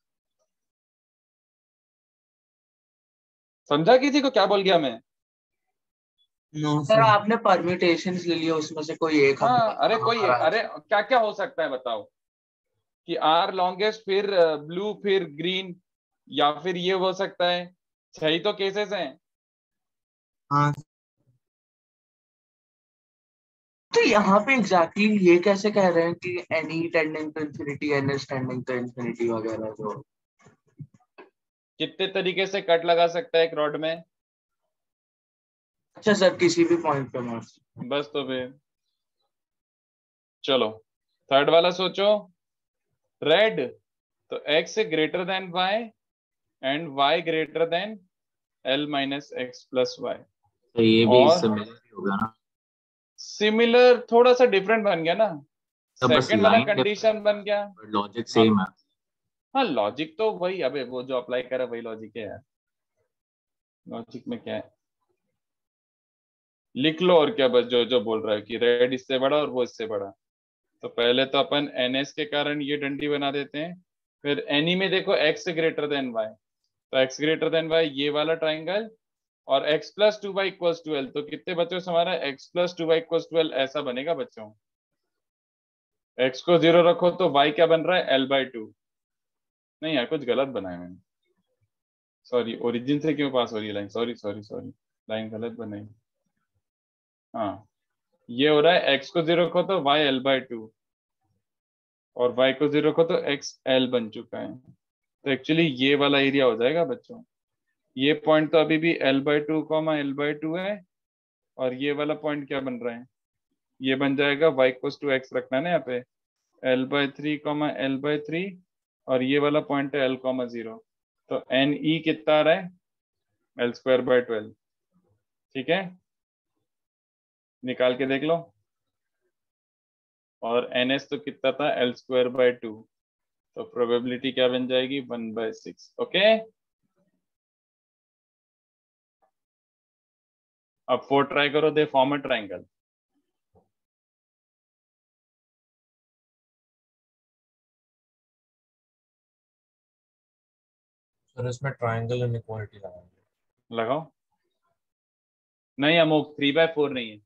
समझा किसी को क्या बोल गया मैं? नो सर, आपने परम्यूटेशंस ले लिया, उसमें से कोई एक। हाँ, अरे कोई, अरे क्या क्या हो सकता है बताओ, कि R लॉन्गेस्ट फिर ब्लू फिर ग्रीन, या फिर ये हो सकता है। 6 तो केसेस हैं। हाँ, तो यहाँ पे एग्जैक्टली ये कैसे कह रहे हैं कि any tending to infinity, n is tending to infinity वगैरह? जो कितने तरीके से कट लगा सकता है एक रॉड में? अच्छा सर, किसी भी पॉइंट पे मार्क्स। बस, तो फिर चलो थर्ड वाला सोचो। रेड, तो x greater than y and y greater than l minus x plus y। तो ये भी और सिमिलर ही होगा ना? सिमिलर थोड़ा सा डिफरेंट बन गया ना, तो बस सेकंड वाला लाइन कंडीशन बन गया। लॉजिक सेम है। हाँ लॉजिक तो वही, अबे वो जो अप्लाई करा वही लॉजिक है यार। लॉजिक में क्या है, लिख लो और क्या, बस जो जो बोल रहा है कि रेड इससे बड़ा और वो इससे बड़ा। तो पहले तो अपन NS के कारण ये डंडी बना देते हैं, फिर एनी में देखो x ग्रेटर देन y, तो x ग्रेटर देन y ये वाला ट्राइंगल, और x plus 2y equals to l। तो कितने बच्चों से हमारा x plus 2y equals to l ऐसा बनेगा बच्चों। x को 0 रखो तो y क्या बन रहा है, l/2। नहीं यार, कुछ गलत बनाया मैंने, सॉरी। ओरिजिन से क्यों पास हो रही है line, sorry sorry sorry, line गलत बनाई। हाँ, ये हो रहा है x को 0 रखो तो y l/2, और y को 0 रखो तो x l बन चुका है। तो एक्चुअली ये वाला एरिया हो जाएगा बच्चों। ये पॉइंट तो अभी भी l/2 l/2 है, और ये वाला पॉइंट क्या बन रहा है, ये बन जाएगा y इक्वल्स टू x रखना ना यहाँ पे, l/3 l/3, और ये वाला पॉइंट है l, 0। तो NE कितना आ रहा है, l²/12। ठीक है, निकाल के देख लो। और NS तो कितना था, l²/2। तो प्रोबेबिलिटी क्या बन जाएगी, 1/6। ओके, अब 4 ट्राई करो, they form a triangle. Sir इसमें ट्रायंगल इनइक्वालिटी लगाएंगे। लगाओ। नहीं अमोक, 3/4 नहीं है।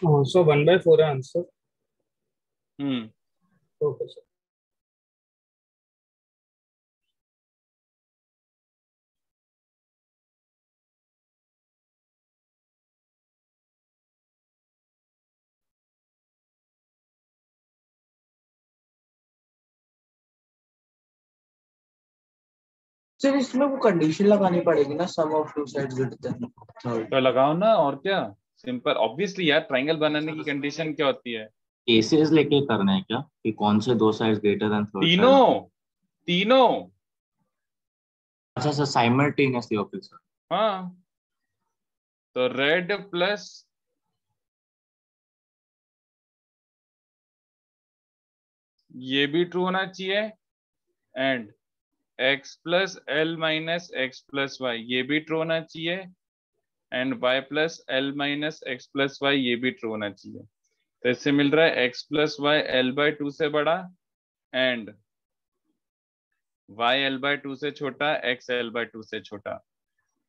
So 1/4 answer. Okay sir. Sir इसमें वो कंडीशन लगानी पड़ेगी ना, sum of two sides greater than third. तो लगाओ ना, और क्या, सिंपल ऑब्वियसली यार, ट्राइंगल बनाने की कंडीशन क्या होती है? केसेस लेके करना है क्या कि कौन से दो साइड्स ग्रेटर देन थर्ड? तीनों तीनों। अच्छा सर, साइमल्टेनियसली। Okay sir. हाँ, तो रेड प्लस ये भी ट्रू होना चाहिए, and x plus l minus x plus y ये भी ट्रू होना चाहिए, and y plus l minus x plus y ये भी ट्रू होना चाहिए। तो इससे मिल रहा है x plus y l by two से बड़ा, and y l by two से छोटा, x एल बाय टू से छोटा।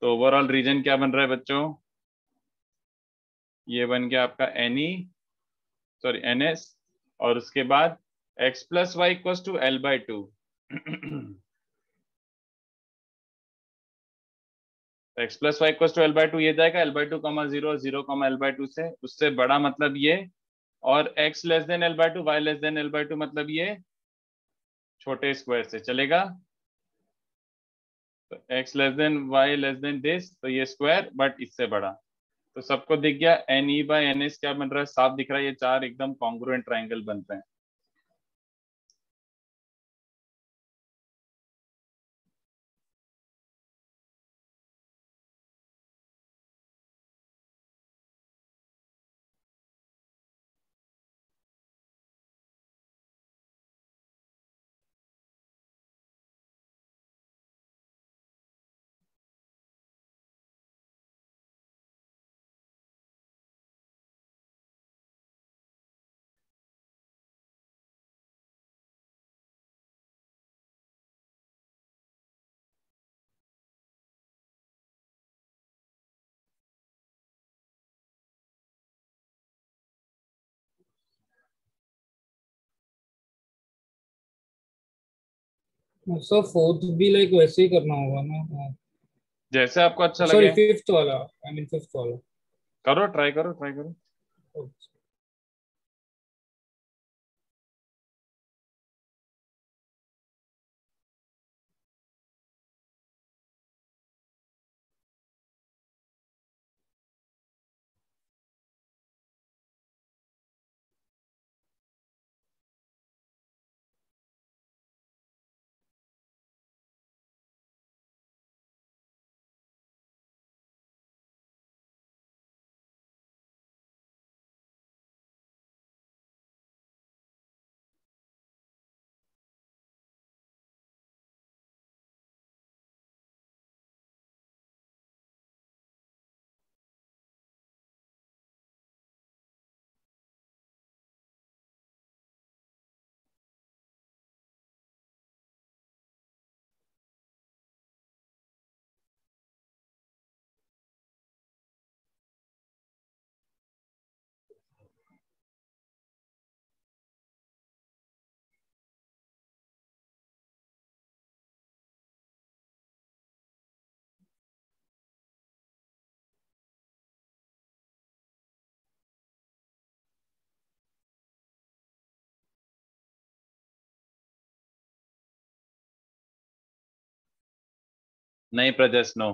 तो ओवरऑल रीजन क्या बन रहा है बच्चों? ये बन गया आपका NS, और उसके बाद x plus y equal to l by two. x plus y equal to l by two, ये जाएगा l by two comma zero, zero comma l by two से उससे बड़ा मतलब ये, और x less than l by two, y less than l by two मतलब ये छोटे स्क्वायर से चलेगा। तो x less than y less than this, तो ये स्क्वायर बट इससे बड़ा। तो सबको दिख गया NE बाय NS क्या बन रहा है? साफ दिख रहा है, ये चार एकदम कॉन्ग्रुएंट ट्राइंगल बनते हैं। सर फोर्थ भी लाइक वैसे ही करना होगा ना? जैसे आपको अच्छा सॉरी, लगे फिफ्थ वाला, आई मीन फिफ्थ वाला। करो, ट्राई करो, ट्राई करो। नहीं प्रजस, नो।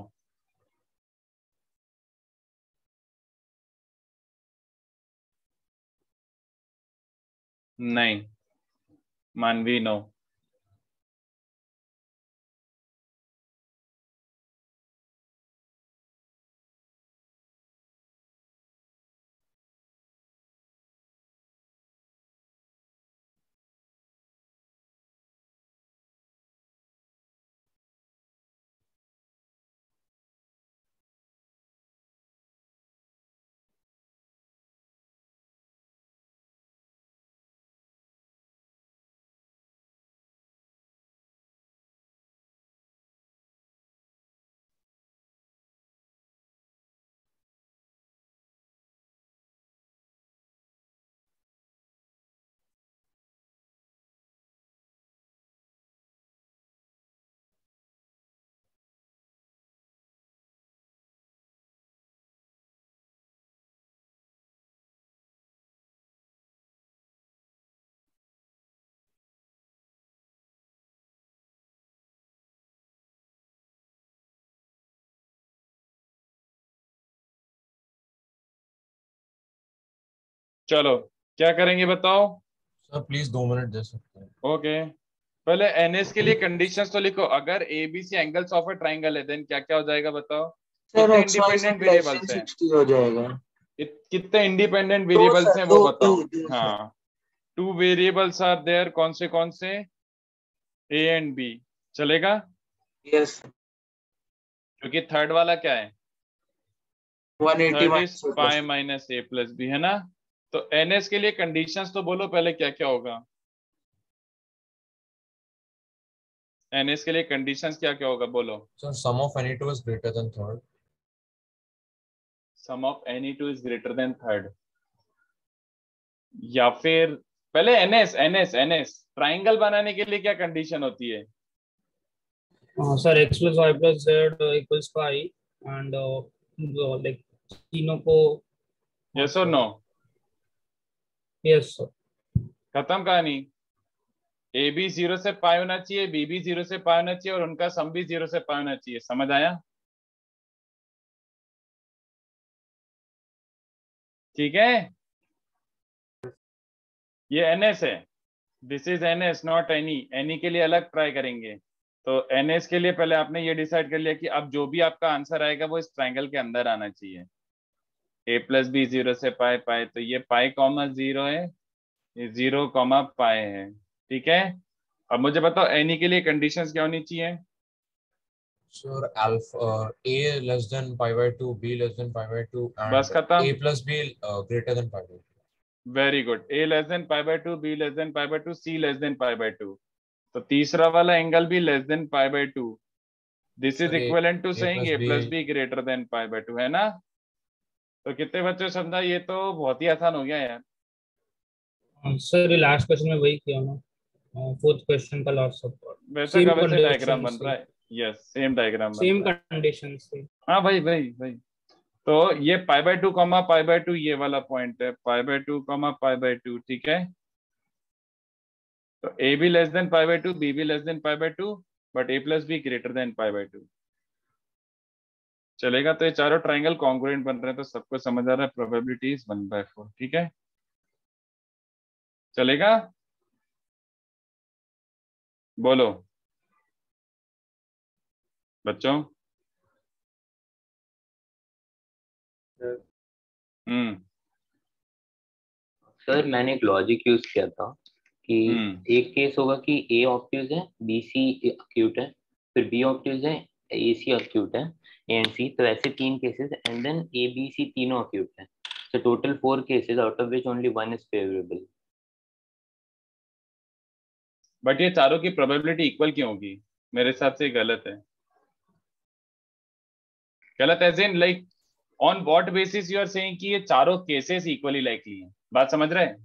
नहीं मानवी, नो। चलो क्या करेंगे बताओ। सर प्लीज 2 मिनट दे सकते हैं। ओके पहले एनएस के लिए कंडीशंस तो लिखो। अगर ABC angles of a triangle है देन क्या क्या हो जाएगा बताओ। सर कितने एक्स वाई से इंडिपेंडेंट लेस देन वेरिएबल्स हैं, 60 हो जाएगा। कितने इंडिपेंडेंट दो वेरिएबल्स सर, हैं वो दो दो बताओ। दो सर। हाँ 2 वेरिएबल्स आर देयर, कौन से ए एंड बी चलेगा। यस क्योंकि थर्ड वाला क्या है, 180 third is minus pi minus a plus b है ना। तो एनएस के लिए कंडीशंस तो बोलो पहले क्या क्या होगा। एनएस के लिए कंडीशंस क्या क्या होगा बोलो। Sir sum of any two is greater than third. Sum of any two is greater than third, या फिर पहले एनएस एनएस एनएस ट्राइंगल बनाने के लिए क्या कंडीशन होती है। Sir x plus y plus z equals pi and like तीनों को यस और नो। Yes sir. खत्म कहानी। ए बी 0 से पाई होना चाहिए, बी भी 0 से पाई होना चाहिए और उनका सम भी 0 से पाई होना चाहिए। समझ आया। ठीक है ये एनएस है, this is NS not any. Any के लिए अलग ट्राई करेंगे। तो एनएस के लिए पहले आपने ये डिसाइड कर लिया कि अब जो भी आपका आंसर आएगा वो इस ट्राइंगल के अंदर आना चाहिए। ए प्लस बी 0 से पाई पाई, तो ये पाई कॉमा 0 है, ये 0 कॉमा पाई है। ठीक है अब मुझे बताओ एनी के लिए कंडीशंस क्या होनी चाहिए। Sir alpha a less than pi by 2, b less than pi by 2 बस एंड खत्म। a plus b greater than pi by 2। Very good. A less than pi by 2, b less than pi by 2, c less than pi by 2। तो तीसरा वाला angle भी less than pi by 2। This is sir equivalent to a saying plus a b plus B greater than pi by 2 है ना। तो कितने बच्चों समझा, ये तो बहुत ही आसान हो गया यार। सर लास्ट क्वेश्चन में वही किया ना, फोर्थ क्वेश्चन का लास्ट सब वैसा का सेम वैसे डायग्राम कंडीशन बन रहा से, है। यस सेम डायग्राम बन सेम रहा है। कंडीशन से। हाँ भाई भाई भाई। तो ये pi by 2 comma pi by 2 ये वाला पॉइंट है, pi by 2 comma pi by 2। ठीक है तो ए भी less than pi by 2, B भी less than pi by 2, but A plus B greater than pi by 2 चलेगा। तो ये चारों ट्राइंगल कॉन्ग्रुएंट बन रहे हैं, तो सबको समझ आ रहा है प्रोबेबिलिटी इज 1/4। ठीक है चलेगा बोलो बच्चों। सर मैंने एक लॉजिक यूज किया था कि एक केस होगा कि ए ऑब्ट्यूज है, बी सी एक्यूट है, फिर बी ऑब्ट्यूज है, ए सी एक्यूट है, ए एंड सी। तो ऐसे 3 cases and then a b c तीनों एक्यूट है। So total 4 cases out of which only 1 is favorable. But ये चारों की प्रोबेबिलिटी इक्वल क्यों होगी, मेरे हिसाब से गलत है। गलत as in like on what basis you are saying कि ये चारों केसेस इक्वली लाइकली हैं। बात समझ रहे हैं।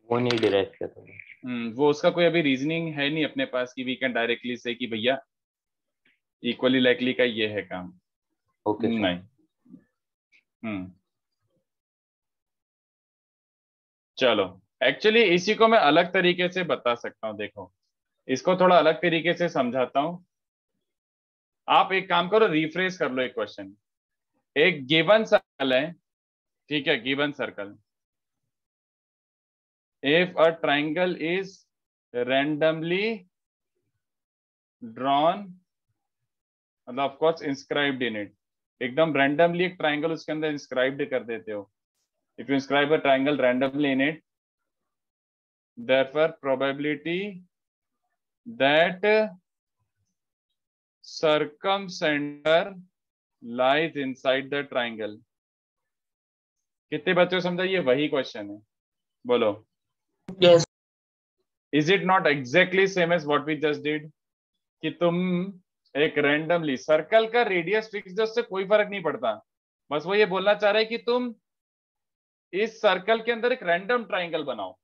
वो नहीं डिराइव किया था। वो उसका कोई अभी रीजनिंग है नहीं अपने पास कि वी कैन डायरेक्टली से कि भैया इक्वली लाइकली का ये है काम। ओके नहीं। चलो एक्चुअली इसी को मैं अलग तरीके से बता सकता हूँ। देखो इसको थोड़ा अलग तरीके से समझाता हूँ। आप एक काम करो, रिफ्रेश कर लो एक क्वेश्चन। एक गिवन सर्कल है, ठीक है, given circle. If a triangle is randomly drawn, मतलब of course inscribed in it, एकदम रैंडमली एक ट्राइंगल उसके अंदर इंस्क्राइब्ड कर देते हो। If you inscribe a triangle randomly in it, therefore probability that circumcenter lies inside the triangle। कितने बच्चों समझा ये वही क्वेश्चन है, बोलो। yes is it not exactly same as what we just did कि तुम एक रैंडमली सर्कल का रेडियस फिक्स है, उससे कोई फर्क नहीं पड़ता। बस वो ये बोलना चाह रहे हैं कि तुम इस सर्कल के अंदर एक रैंडम ट्राइंगल बनाओ,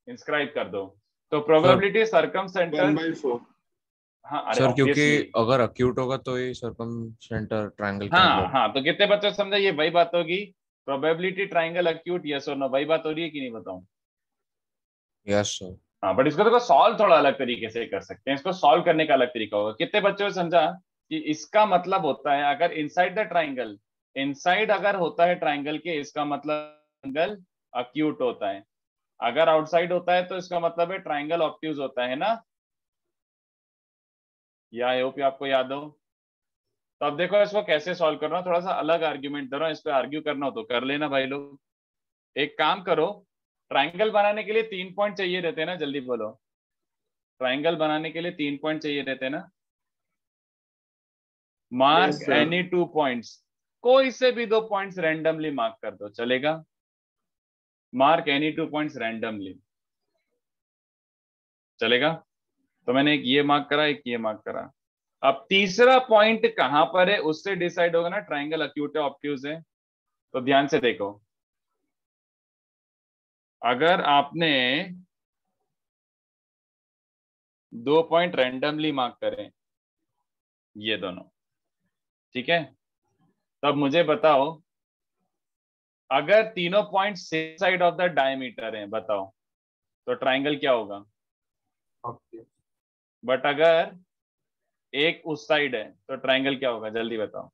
इंस्क्राइब कर दो। तो प्रोबेबिलिटी सर्कमसेंटर 1/4। हाँ अरे सर क्योंकि obviously, अगर अक्यूट होगा तो ये सर्कमसेंटर ट्रायंगल हाँ तो कितने बच्चों समझा ये वही बात होगी। प्रोबेबिलिटी ट्राइंगल अक्यूट यस और नो, वही बात हो रही है कि नहीं बताऊं। Yes sir. हाँ बट इसको देखो सॉल्व थोड़ा अलग तरीके से कर सकते हैं। इसको सॉल्व करने का अलग तरीका होगा। कितने बच्चों ने समझा कि इसका मतलब होता है अगर इनसाइड द ट्राइंगल, इनसाइड अगर होता है ट्राइंगल के, इसका मतलब ट्राइंगल अक्यूट होता है, अगर आउटसाइड होता है तो इसका मतलब है ट्राइंगल ऑब्ट्यूज होता है ना। या आई होप आपको याद हो। तो अब देखो इसको कैसे सॉल्व करना, थोड़ा सा अलग आर्ग्यूमेंट दे रहा हूं, इस पे आर्ग्यू करना हो तो कर लेना भाई लोग। एक काम करो, ट्राइंगल बनाने के लिए 3 पॉइंट चाहिए रहते हैं ना, जल्दी बोलो। ट्राइंगल बनाने के लिए 3 पॉइंट चाहिए रहते हैं ना। मार्क एनी 2 पॉइंट्स, कोई से भी 2 पॉइंट्स रैंडमली मार्क कर दो, चलेगा। मार्क एनी 2 पॉइंट्स रैंडमली, चलेगा। तो मैंने एक ये मार्क करा, एक ये मार्क करा। अब तीसरा पॉइंट कहां पर है उससे डिसाइड होगा ना ट्राइंगल अक्यूट है ऑब्ट्यूज है। तो ध्यान से देखो, अगर आपने 2 पॉइंट रैंडमली मार्क करें, ये दोनों, ठीक है, तब मुझे बताओ अगर तीनों point same side of the diameter हैं, बताओ तो ट्राइंगल क्या होगा। बट अगर एक उस साइड है तो ट्राइंगल क्या होगा, जल्दी बताओ।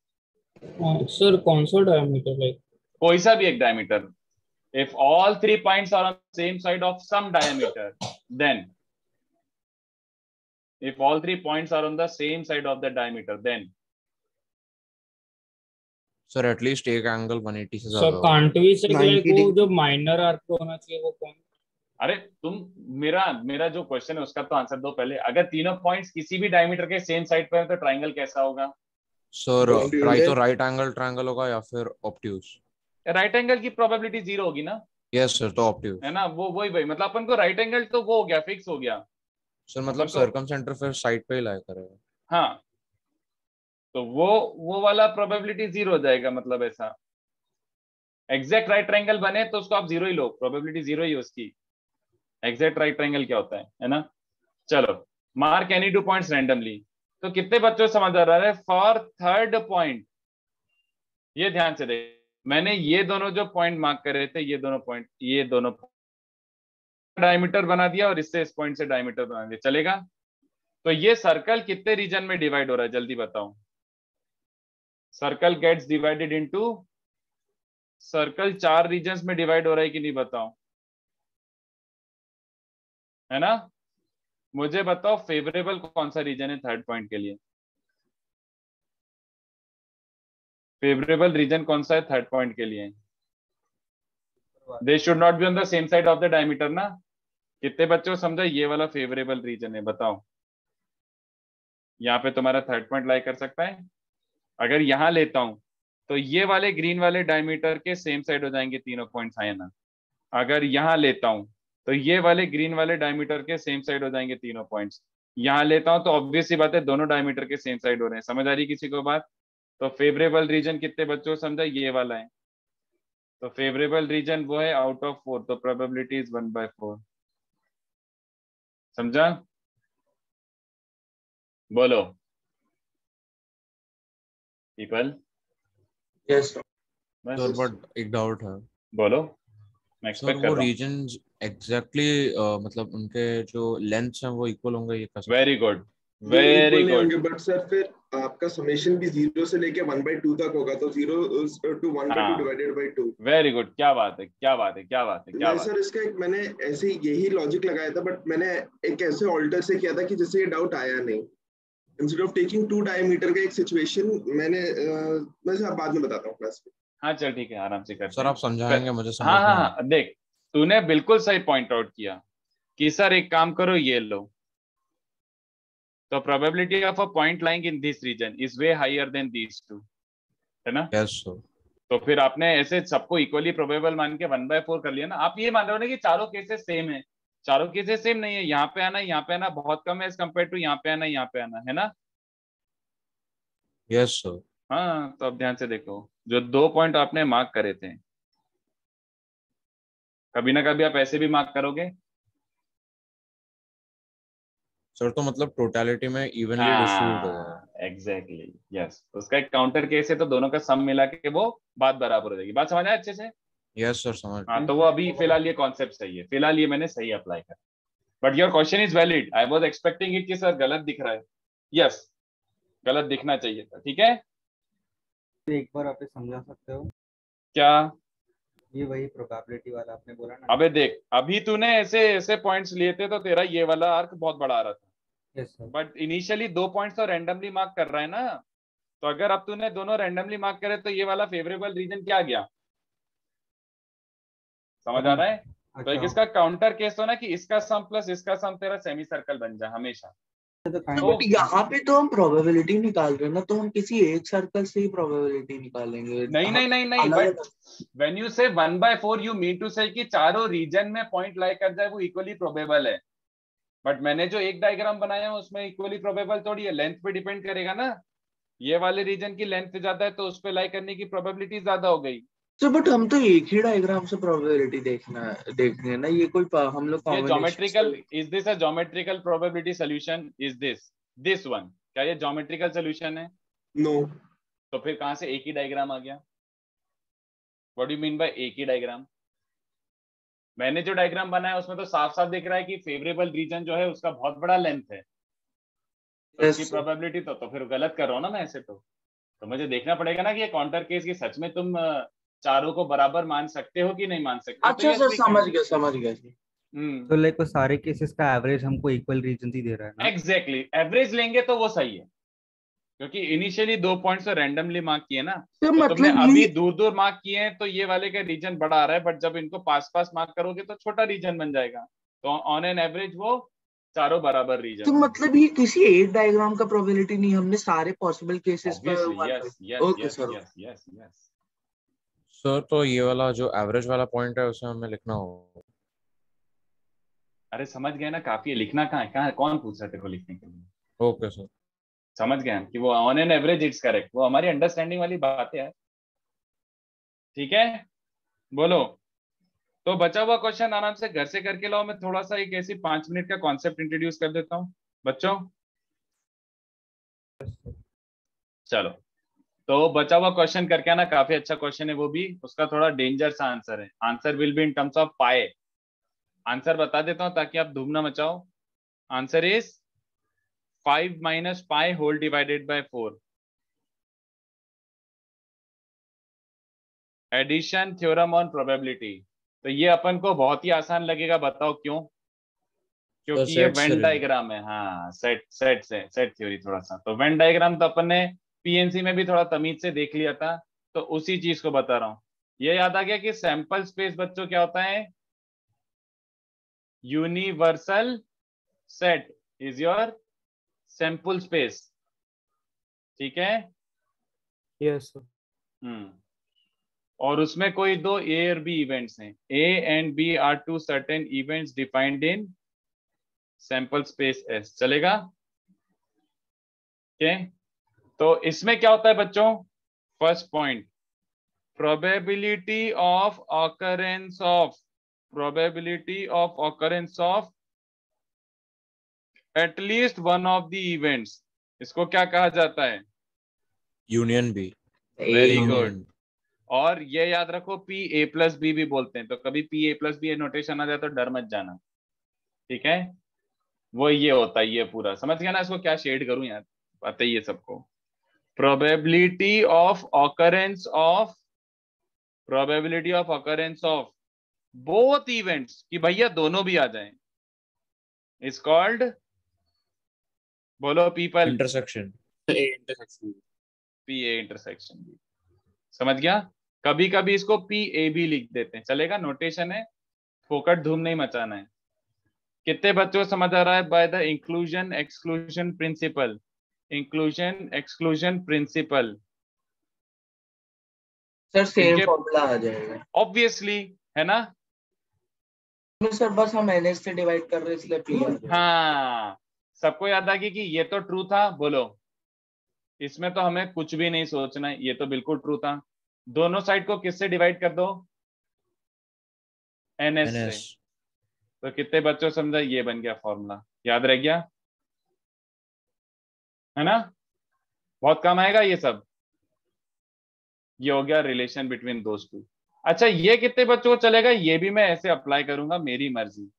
सर कौन सा डायमीटर, लाइक कोई सा भी एक diameter. If all 3 points are on same side of some diameter, then if all 3 points are on the same side of the diameter, then sir at least एक एंगल 180 से सर ज्यादा can't we से like वो जो minor arc पे होना चाहिए वो कौन। अरे तुम मेरा जो क्वेश्चन है उसका तो आंसर दो पहले। अगर तीनों पॉइंट्स किसी भी डायमीटर के सेम साइड पर है तो ट्राइंगल कैसा होगा। सर तो राइट एंगल ट्रायंगल होगा या फिर ऑब्ट्यूज। राइट एंगल की प्रोबेबिलिटी 0 होगी ना। यस सर, तो ऑब्ट्यूज है ना, वो वही भाई, मतलब अपन को राइट एंगल तो वो हो गया, फिक्स हो गया सर, मतलब सर्कमसेंटर फिर साइड पे ही लाया करेगा। हाँ, तो वो वाला प्रोबेबिलिटी 0 हो जाएगा, मतलब ऐसा एग्जैक्ट राइट ट्रायंगल बने तो उसको आप 0 ही लो, प्रोबेबिलिटी 0 ही उसकी। एग्जैक्ट राइट ट्रायंगल क्या होता है ना। चलो, मार्क एनी 2 पॉइंट्स रैंडमली, तो कितने बच्चों को समझ आ रहा है फॉर थर्ड पॉइंट। ये ध्यान से देख, मैंने ये दोनों जो पॉइंट मार्क करे थे, ये दोनों पॉइंट, ये दोनों डायमीटर बना दिया और इससे इस पॉइंट से डायमीटर बना दिया, चलेगा। तो ये सर्कल कितने रीजन में डिवाइड हो रहा है, जल्दी बताओ। Circle gets divided into, circle 4 regions में डिवाइड हो रहा है कि नहीं, बताओ, है ना। मुझे बताओ फेवरेबल कौन सा रीजन है थर्ड पॉइंट के लिए। फेवरेबल रीजन कौन सा है थर्ड पॉइंट के लिए। They should not be on the same side of the diameter ना। कितने बच्चों को समझा ये वाला फेवरेबल रीजन है, बताओ। यहाँ पे तुम्हारा थर्ड पॉइंट लाई कर सकता है। अगर यहां लेता हूं तो ये वाले ग्रीन वाले डायमीटर के सेम साइड हो जाएंगे तीनों पॉइंट्स, आए ना। अगर यहां लेता हूं तो ये वाले ग्रीन वाले डायमीटर के सेम साइड हो जाएंगे तीनों पॉइंट्स। यहां लेता हूं तो ऑब्वियस सी बात है दोनों डायमीटर के सेम साइड हो रहे हैं। समझ आ रही किसी को बात। तो फेवरेबल रीजन कितने बच्चों को समझा, ये वाला है। तो फेवरेबल रीजन वो है आउट ऑफ 4, तो प्रोबेबिलिटी इज 1/4। समझा, बोलो पीपल। यस सर, बट एक डाउट है। बोलो, मैं एक्सपेक्ट कर रहा हूं। रीजन्स एग्जैक्टली मतलब उनके जो लेंथ्स हैं वो इक्वल होंगे, ये कैसे। Very good, very good. But sir फिर आपका समेशन भी 0 से लेके 1/2 तक होगा, तो 0 to 1/2 divided by 2। Very good, क्या बात है, क्या बात है, क्या बात है, क्या बात है। सर इसका एक मैंने ऐसे यही लॉजिक लगाया था, बट मैंने एक ऐसे ऑल्टर से किया था कि जिससे ये डाउट आया नहीं। इंस्टेड ऑफ टेकिंग 2 डायमीटर का एक सिचुएशन, मैं सर बाद में बताता हूँ क्लास में। हाँ चल ठीक है, आराम से कर सर, आप समझाएंगे मुझे समझ। हाँ, देख तूने बिल्कुल सही पॉइंट आउट किया कि सर एक काम करो, ये लो, तो probability of a point lying in this region is way higher than these two, है ना। Yes sir. तो फिर आपने ऐसे सबको इक्वली प्रोबेबल मान के 1/4 कर लिया ना। आप ये मान रहे हो ना कि चारों केसेस सेम है। चारों केसेस सेम नहीं है। यहाँ पे आना, यहाँ पे आना बहुत कम है एज कम्पेयर टू यहाँ पे आना, यहाँ पे आना, है ना। Yes sir. हाँ, तो अब ध्यान से देखो, जो 2 पॉइंट आपने मार्क करे थे, कभी ना कभी आप ऐसे भी मार्क करोगे सर। तो मतलब टोटलिटी में इवनली डिस्ट्रीब्यूट होगा। Exactly, yes. उसका एक काउंटर केस है, तो दोनों का सम मिला के वो बात बराबर हो जाएगी। बात समझ आए अच्छे से। यस सर, समझ। हाँ, तो वो अभी फिलहाल ये कॉन्सेप्ट सही है, फिलहाल ये मैंने सही अप्लाई कर। But your question is valid. I was expecting it कि सर गलत दिख रहा है। यस, गलत दिखना चाहिए था। ठीक है, एक बार आप समझा सकते हो क्या। ये वही प्रोबेबिलिटी वाला आपने बोला ना। अबे देख, अभी तूने ऐसे ऐसे पॉइंट्स लिए थे तो तेरा ये वाला आर्क बहुत बड़ा आ रहा था। Yes sir. But initially 2 points तो रैंडमली मार्क कर रहा है ना, तो अगर अब तूने दोनों रैंडमली मार्क करे तो ये वाला फेवरेबल रीजन क्या गया, समझ आ रहा है? तो एक इसका काउंटर केस हो ना कि इसका सम प्लस इसका सम तेरा सेमी सर्कल बन जाए हमेशा। तो यहाँ पे तो हम प्रोबेबिलिटी निकाल रहे हैं ना, तो हम किसी एक सर्कल से ही प्रोबेबिलिटी निकालेंगे। नहीं नहीं नहीं नहीं, बट व्हेन यू से 1/4 यू मीन टू से कि चारों रीजन में पॉइंट लाई कर जाए वो इक्वली प्रोबेबल है। बट मैंने जो एक डायग्राम बनाया है उसमें इक्वली प्रोबेबल थोड़ी है, लेंथ पे डिपेंड करेगा ना। ये वाले रीजन की लेंथ ज्यादा है तो उस पे लाई करने की प्रोबेबिलिटी ज्यादा हो गई। तो बट हम तो एक ही डायग्राम से प्रोबेबिलिटी देखने ना, ये कोई हम लोग ये geometrical, is this a geometrical probability solution? Is this one, क्या ये ज्योमेट्रिकल सॉल्यूशन है? नो। तो फिर कहां से एक ही डायग्राम आ गया? What do you mean by एक ही डायग्राम? मैंने जो डायग्राम बनाया उसमें तो साफ साफ दिख रहा है कि फेवरेबल रीजन जो है उसका बहुत बड़ा लेंथ है, तो इसकी प्रोबेबिलिटी तो फिर गलत कर रहा हूं ना मैं ऐसे। तो मुझे देखना पड़ेगा ना कि ये काउंटर केस की सच में तुम चारों को बराबर मान सकते हो कि नहीं मान सकते। अच्छा सर, समझ गया। तो लाइक वो सारे केसेस का एवरेज हमको इक्वल रीजन ही दे रहा है ना? एग्जैक्टली, एवरेज लेंगे तो वो सही है, क्योंकि इनिशियली 2 पॉइंट्स तो रैंडमली मार्क किए ना, तो मतलब तुमने अभी दूर दूर मार्क किए हैं तो ये वाले का रीजन बड़ा आ रहा है, बट जब इनको पास पास मार्क करोगे तो छोटा रीजन बन जाएगा। तो ऑन एन एवरेज वो चारों बराबर रीजन। तो मतलब ये किसी एक डायग्राम का प्रोबेबिलिटी नहीं, हमने सारे पॉसिबल केसेस पर। Okay sir. यस सर, तो ये वाला जो एवरेज वाला पॉइंट है उसे हमें लिखना होगा। अरे समझ गए ना, काफी है, लिखना कहाँ है, कहाँ कौन पूछ रहा है तेरे को लिखने के लिए? ओके सर, समझ गए हम कि वो on an average it's correct, वो हमारी अंडरस्टैंडिंग वाली बात है। ठीक है, बोलो। तो बचा हुआ क्वेश्चन आराम से घर से करके लाओ। मैं थोड़ा सा एक ऐसी 5 मिनट का कॉन्सेप्ट इंट्रोड्यूस कर देता हूँ बच्चों। चलो, तो बचा हुआ क्वेश्चन करके आना, काफी अच्छा क्वेश्चन है वो भी, उसका थोड़ा डेंजर सा आंसर है। Answer will be in terms of pi. Answer बता देता हूं ताकि आप धूम ना मचाओ। Answer is 5 - pi whole divided by 4। Addition theorem on probability. तो ये अपन को बहुत ही आसान लगेगा, बताओ क्यों? क्योंकि ये वेन डायग्राम है। हाँ, सेट थ्योरी थोड़ा सा। तो वेन डायग्राम तो अपन ने पीएनसी में भी थोड़ा तमीज से देख लिया था, तो उसी चीज को बता रहा हूं। ये याद आ गया कि सैंपल स्पेस बच्चों क्या होता है? Universal set is your sample space. ठीक है? Yes sir. और उसमें कोई दो ए और बी इवेंट्स हैं। A and B are two certain events defined in sample space S. चलेगा? ओके, तो इसमें क्या होता है बच्चों? First point, probability of occurrence of at least one of the events. इसको क्या कहा जाता है? Union B. Very good. और ये याद रखो, P A + B भी बोलते हैं, तो कभी P A + B नोटेशन आ जाए तो डर मत जाना। ठीक है, वो ये होता है, ये पूरा समझ गया ना? इसको क्या शेड करूं यार, पता ही है सबको। Probability of occurrence of both events, कि भैया दोनों भी आ जाएं, इज कॉल्ड, बोलो पीपल, इंटरसेक्शन। PA इंटरसेक्शन भी। समझ गया? कभी कभी इसको PAB लिख देते हैं, चलेगा? नोटेशन है, फोकट धूम नहीं मचाना है। कितने बच्चों को समझ आ रहा है? By the inclusion exclusion principle. Inclusion exclusion principle sir same formula आ जाएगा ऑब्वियसली, है ना? सर बस हम NS से डिवाइड कर रहे हैं इसलिए P। हाँ, सबको याद आ गया कि ये तो ट्रू था। बोलो, इसमें तो हमें कुछ भी नहीं सोचना है, ये तो बिल्कुल ट्रू था। दोनों साइड को किससे डिवाइड कर दो? NS से। तो कितने बच्चों समझा? ये बन गया फॉर्मूला, याद रह गया, है ना? बहुत काम आएगा ये सब। ये हो गया रिलेशन बिटवीन दोस टू। अच्छा, ये कितने बच्चों को चलेगा? ये भी मैं ऐसे अप्लाई करूंगा, मेरी मर्जी।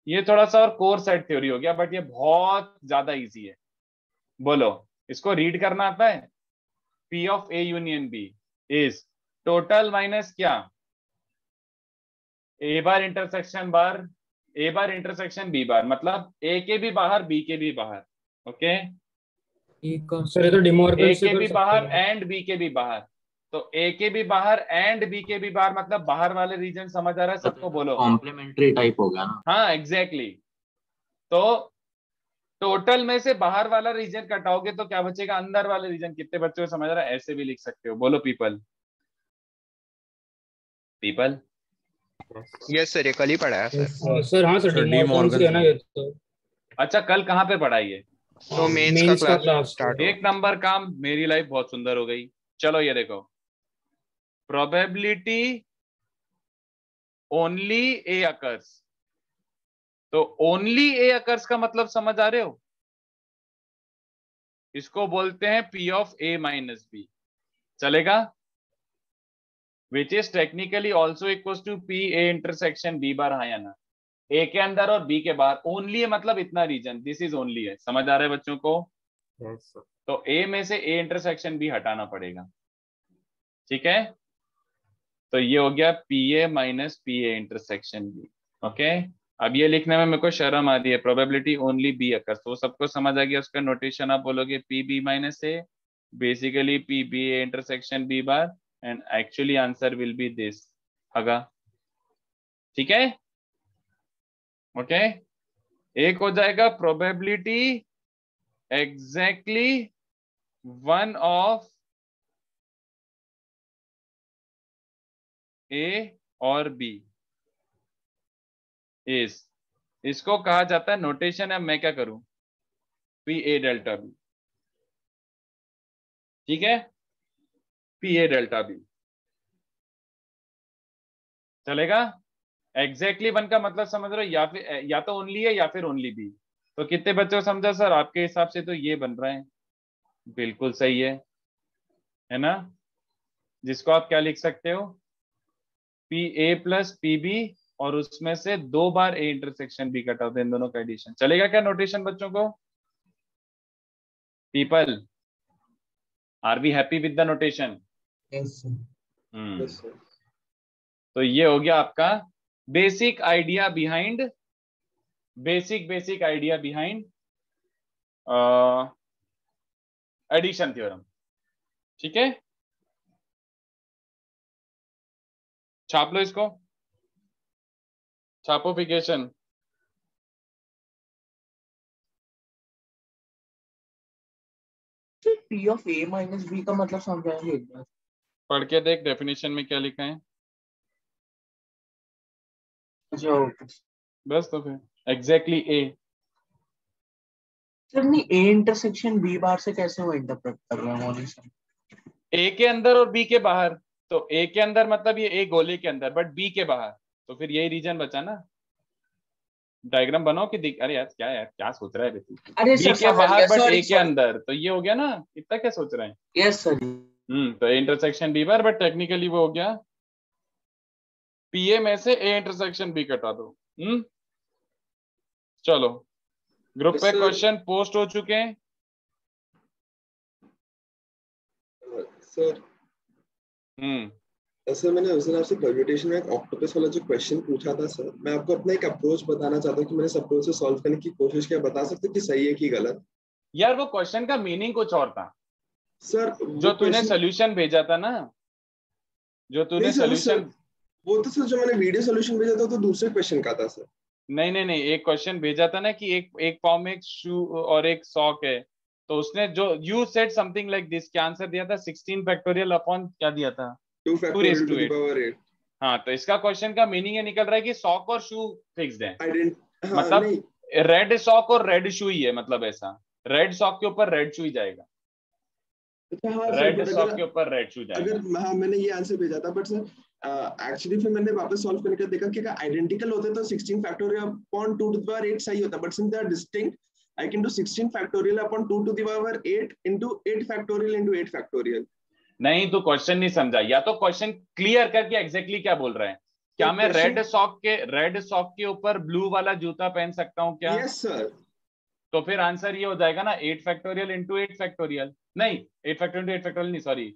ये थोड़ा सा और कोर सेट थ्योरी हो गया, बट ये बहुत ज्यादा इजी है। बोलो, इसको रीड करना आता है? P of A union B is total minus क्या? ए बार इंटरसेक्शन बार, ए बार इंटरसेक्शन बी बार, मतलब ए के भी बाहर बी के भी बाहर। ओके सर ये तो डिमॉर्गन ए से के कर भी सकते बाहर हैं। एंड बी के भी बाहर, तो ए के भी बाहर एंड बी के भी बाहर, मतलब बाहर वाले रीजन समझ आ रहा है सबको? बोलो। कॉम्प्लीमेंट्री टाइप हो गया ना। हाँ एग्जैक्टली। तो टोटल में से बाहर वाला रीजन कटाओगे तो क्या बचेगा? अंदर वाले रीजन। कितने बच्चों को समझ रहा है? ऐसे भी लिख सकते हो। बोलो पीपल। पीपल यस सर, ये कल ही पढ़ा है सर। सर हाँ सर, डिमॉर्गन से है ना ये तो। अच्छा कल कहाँ पे पढ़ाई है? तो मेंस का क्लास स्टार्ट हुआ। एक नंबर काम, मेरी लाइफ बहुत सुंदर हो गई। चलो ये देखो, प्रोबेबिलिटी ओनली ए अकर्स। तो ओनली ए अकर्स का मतलब समझ आ रहे हो? इसको बोलते हैं P of A minus B. चलेगा? Which is technically also equal to P A intersection B bar. हाँ या ना? ए के अंदर और बी के बाहर। ओनली है मतलब इतना रीजन, दिस इज ओनली है। समझ आ रहा है बच्चों को? yes, तो ए में से ए इंटरसेक्शन बी हटाना पड़ेगा। ठीक है, तो ये हो गया P A minus P A intersection B. Okay, अब ये लिखने में मेरे को शर्म आ रही है, प्रोबेबिलिटी ओनली बी अकर्स। तो सबको समझ आ गया, उसका नोटेशन आप बोलोगे P B minus A, basically P B A intersection B bar, and actually answer will be this. होगा? ठीक है? ओके, एक हो जाएगा probability exactly one of A और बी इज, इसको कहा जाता है नोटेशन है। मैं क्या करूं? P A delta B. ठीक है, पी ए डेल्टा बी चलेगा? एग्जैक्टली वन का मतलब समझ रहे हो? या फिर या तो ओनली है या फिर ओनली बी। तो कितने बच्चों को समझा सर? आपके हिसाब से तो ये बन रहा है, बिल्कुल सही है ना? जिसको आप क्या लिख सकते हो? P A plus P B, और उसमें से 2 बार ए इंटरसेक्शन बी कटा दो, इन दोनों का एडिशन। चलेगा क्या नोटेशन बच्चों को? People, are we happy with the notation? तो ये हो गया आपका basic idea behind, basic idea behind addition theorem. ठीक है, छाप लो इसको, छापोफिकेशन। P of A minus B का मतलब समझाएंगे एक बार? पढ़ के देख डेफिनेशन में क्या लिखा है। बस तो फिर एग्जैक्टली ए। सर नहीं, A इंटरसेक्शन B बार से कैसे वो इंटरप्रेट कर रहे हैं मोदी सर? ए के अंदर और बी के बाहर। तो ए के अंदर मतलब ये ए गोले के अंदर, बट बी के बाहर, तो फिर यही रीजन बचा ना। डायग्राम बनाओ कि दिख। अरे यार क्या सोच रहा है? अरे बी के बाहर बट ए के अंदर, तो ये हो गया ना। इतना क्या सोच रहे हैं? Yes sir. तो A intersection B bar, but technically वो हो गया पी ए में से ए इंटरसेक्शन बी कटा दो। चलो, ग्रुप पे क्वेश्चन पोस्ट हो चुके हैं सर। सर मैंने उस दिन आपसे परम्यूटेशन में एक ऑक्टोपस वाला जो क्वेश्चन पूछा था सर, मैं आपको अपना एक अप्रोच बताना चाहता हूँ कि मैंने इस अप्रोच से सॉल्व करने की कोशिश किया। बता सकते हो कि सही है कि गलत? यार वो क्वेश्चन का मीनिंग कुछ और था सर। जो तूने सोल्यूशन भेजा था ना, जो तूने सोल्यूशन, वो तो सर जो मैंने वीडियो सोल्यूशन भेजा था तो दूसरे क्वेश्चन का था सर। नहीं, एक क्वेश्चन भेजा था ना कि एक पाव में एक शू और एक सॉक है, तो उसने जो you said something like this, क्या आंसर दिया था? 16 फैक्टोरियल अपॉन क्या दिया था? 2 फैक्टोरियल टू द पावर 8। हाँ, तो इसका क्वेश्चन का मीनिंग ये निकल रहा है कि सॉक और शू फिक्स्ड है। मतलब रेड सॉक और रेड शू ही है, मतलब ऐसा रेड सॉक के ऊपर रेड शू ही जाएगा। रेड सॉक के ऊपर रेड शू जाएगा। अगर हाँ मैंने ये आंसर भेजा था, बट सर एक्चुअली फिर मैंने वापस सॉल्व करके देखा कि अगर आइडेंटिकल होते तो 16 factorial upon 2 to the power 8 सही होता, but since they are distinct I can do 16 factorial upon 2 to the power 8 into 8 factorial into 8 factorial। नहीं, तो क्वेश्चन नहीं समझा, या तो क्वेश्चन क्लियर करके एग्जैक्टली क्या बोल रहे हैं। क्या मैं रेड सॉक के ऊपर ब्लू वाला जूता पहन सकता हूँ क्या? Yes sir. तो फिर आंसर ये हो जाएगा ना 8 फैक्टोरियल इंटू 8 फैक्टोरियल। नहीं, 8 फैक्टोरियल इंटू 8 फैक्टोरियल नहीं, sorry.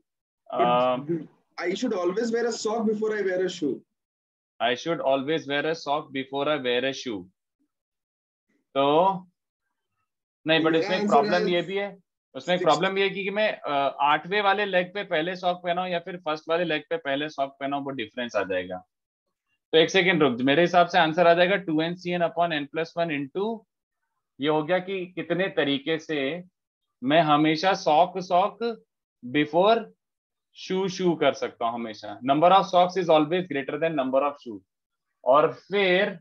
I should always wear a sock before I wear a shoe। I should always wear a sock before I wear a shoe. तो नहीं, बट उसमें problem ये भी है, उसमें एक प्रॉब्लम ये है कि मैं 8वें वाले लेग पे पहले सॉक पहना हूं या फिर फर्स्ट वाले लेग पे पहले सॉक पहना हूं, वो डिफरेंस आ जाएगा। तो एक सेकेंड रुक, मेरे हिसाब से आंसर आ जाएगा 2ncn अपॉन n+1 इंटू, ये हो गया कि कितने तरीके से मैं हमेशा सॉक बिफोर शू कर सकता हूं हमेशा। Number of socks is always greater than number of shoe, और फिर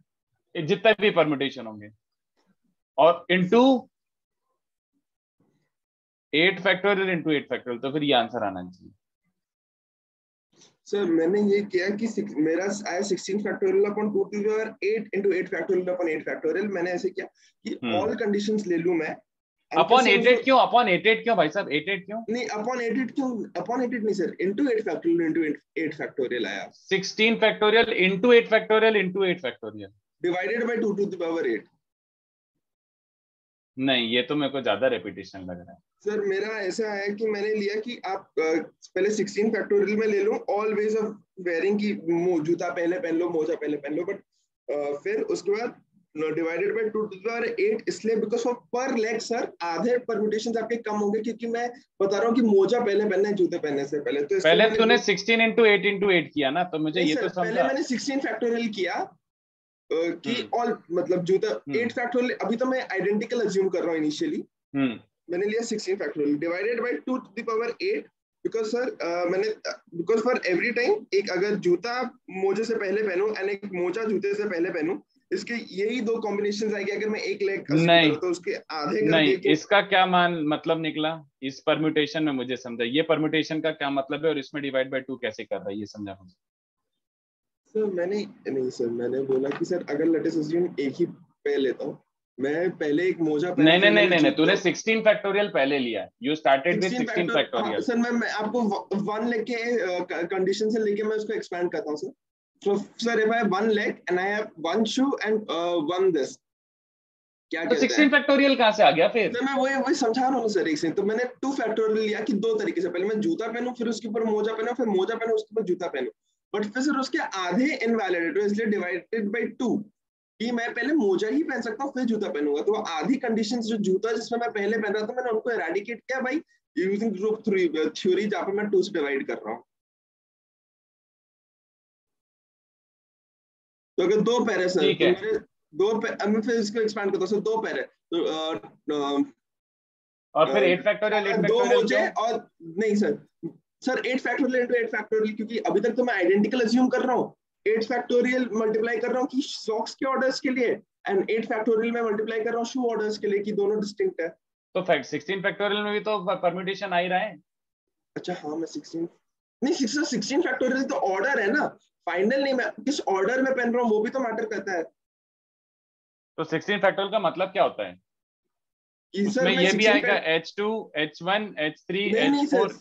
जितने भी परम्यूटेशन होंगे, और इंटू 8 फैक्टोरियल इंटू 8 फैक्टोरियल, तो फिर ये आंसर आना चाहिए। सर मैंने ये किया कि मेरा आया 16 factorial upon 2 to the power 8 into 8 factorial upon 8 factorial. मैंने ऐसे किया कि ऑल कंडीशंस ले लूं मैं। अपॉन 8 क्यों, अपॉन 8 क्यों भाई साहब, 8 क्यों नहीं, अपॉन 8 क्यों, अपॉन 8 नहीं sir, into 8 factorial into 8 factorial आया। 16 factorial into 8 factorial into 8 factorial divided by 2 to the power 8। नहीं, ये तो मेरे को ज्यादा रेपिटेशन लग रहा है सर। मेरा ऐसा है कि मैंने लिया कि आप पहले 16 फैक्टोरियल में ले लो ऑल वेज ऑफ वेयरिंग की, जूता पहले पहन लो, मोजा पहले पहन लो, बट फिर उसके बाद divided by 2 to the power 8, इसलिए बिकॉज ऑफ पर लेग सर आधे परम्यूटेशंस आपके कम होंगे, क्योंकि मैं बता रहा हूँ कि मोजा पहले पहनना है जूते पहनने से पहले। तो पहले तूने 16 इंटू 8 किया ना, तो मुझे ये तो समझा। पहले मैंने 16 फैक्टोरियल किया कि ऑल मतलब जूता 8 फैक्टोरियल, अभी तो मैं आइडेंटिकल अज्यूम कर रहा हूँ इनिशियली। मैंने लिया 16 factorial divided by 2 to the power 8, because sir because for every time एक अगर जूता मोजे से पहले पहनूं एंड एक मोजा जूते से पहले पहनूं, इसके यही दो कॉम्बिनेशंस आएंगे। अगर मैं एक लेग नहीं तो उसके आधे नहीं, इसका क्या मतलब निकला इस परम्यूटेशन में, मुझे समझा ये परम्यूटेशन का क्या मतलब है और इसमें डिवाइड बाय 2 कैसे कर रहा है, ये समझा मुझे। सर मैंने नहीं सर, मैंने बोला कि सर अगर लेट्स अज्यूम एक ही पे लेता हूं, मैं पहले एक मोजा पहना। नहीं, तूने 16 फैक्टोरियल पहले लिया, you started with 16 factorial. Sir मैं आपको 1 लेके कंडीशन से लेके मैं उसको एक्सपैंड करता हूं sir. So sir, if I have 1 leg and I have 1 shoe and 1 this, क्या तो 16 फैक्टोरियल कहाँ से आ गया फिर? तो मैं वही समझा रहा हूँ सर एक से। तो मैंने 2 फैक्टोरियल लिया कि 2 तरीके से, पहले मैं जूता पहनूं फिर उसके ऊपर मोजा पहनूं, फिर मोजा पहनूं उसके ऊपर जूता पहनूं, बट फिर सर उसके आधे इनवैलिड, इसलिए डिवाइडेड बाय 2 कि मैं पहले मोजा ही पहन सकता हूँ फिर जूता पहनूंगा। तो आधी कंडीशंस जो जूता जिसमें मैं पहले पहन रहा था, मैंने उनको एराडिकेट किया भाई यूजिंग ग्रुप थ्योरी, जहाँ पे मैं 2 से डिवाइड कर रहा हूँ। तो अगर 2 पैर है सर, तो मेरे 2 पैर, मैं फिर इसको एक्सपैंड करता हूँ सर, 2 पैर है तो और फिर 8 फैक्टोरियल 2 मोजे और नहीं सर 8 फैक्टोरियल इंटू 8 फैक्टोरियल, क्योंकि अभी तक तो मैं आइडेंटिकल अज्यूम कर रहा हूँ। 8 फैक्टोरियल मल्टीप्लाई कर रहा हूँ कि सॉक्स के ऑर्डर्स के लिए, एंड 8 फैक्टोरियल में मल्टीप्लाई कर रहा हूँ शू ऑर्डर्स के लिए, कि दोनों डिस्टिंक्ट है। तो 16 फैक्टोरियल में भी तो परम्यूटेशन आ ही रहा है। अच्छा हाँ, मैं 16 फैक्टोरियल तो ऑर्डर है ना, फाइनल नहीं। मैं किस ऑर्डर में पहन रहा हूँ वो भी तो मैटर करता है। तो 16 फैक्टोरियल का मतलब क्या होता है? इसमें ये भी आएगा H2, H1, H3, H4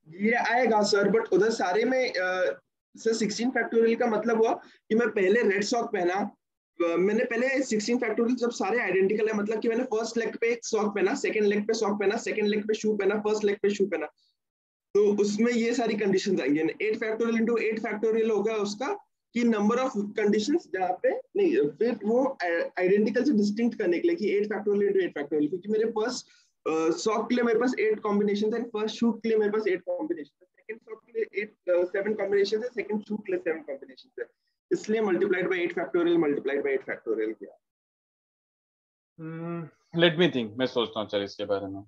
ये आएगा सर, बट उधर सारे में सर 16 फैक्टोरियल का मतलब हुआ कि मैं पहले रेड सॉक पहना, मैंने पहले 16 फैक्टोरियल जब सारे आइडेंटिकल है, मतलब कि मैंने फर्स्ट लेग पे सॉक पहना, सेकंड लेग पे सॉक पहना, सेकंड लेग पे शू पहना, फर्स्ट लेग पे शू पहना, तो उसमें ये सारी कंडीशंस आएंगे। 8 फैक्टोरियल इंटू 8 फैक्टोरियल होगा उसका कि नंबर ऑफ कंडीशंस जहाँ पे नहीं, फिर वो आइडेंटिकल से डिस्टिंक्ट करने के लिए कि 8 फैक्टोरियल इंटू 8 फैक्टोरियल, क्योंकि मेरे पास सॉक के लिए मेरे पास 8 कॉम्बिनेशन है, फर्स्ट शू के लिए मेरे पास 8 कॉम्बिनेशन है, सेकंड सॉक के लिए 7 कॉम्बिनेशन है, सेकंड शू के लिए 7 कॉम्बिनेशन है, इसलिए multiplied by 8 factorial multiplied by 8 factorial किया। लेट मी थिंक, मैं सोचता हूँ चल इसके बारे में।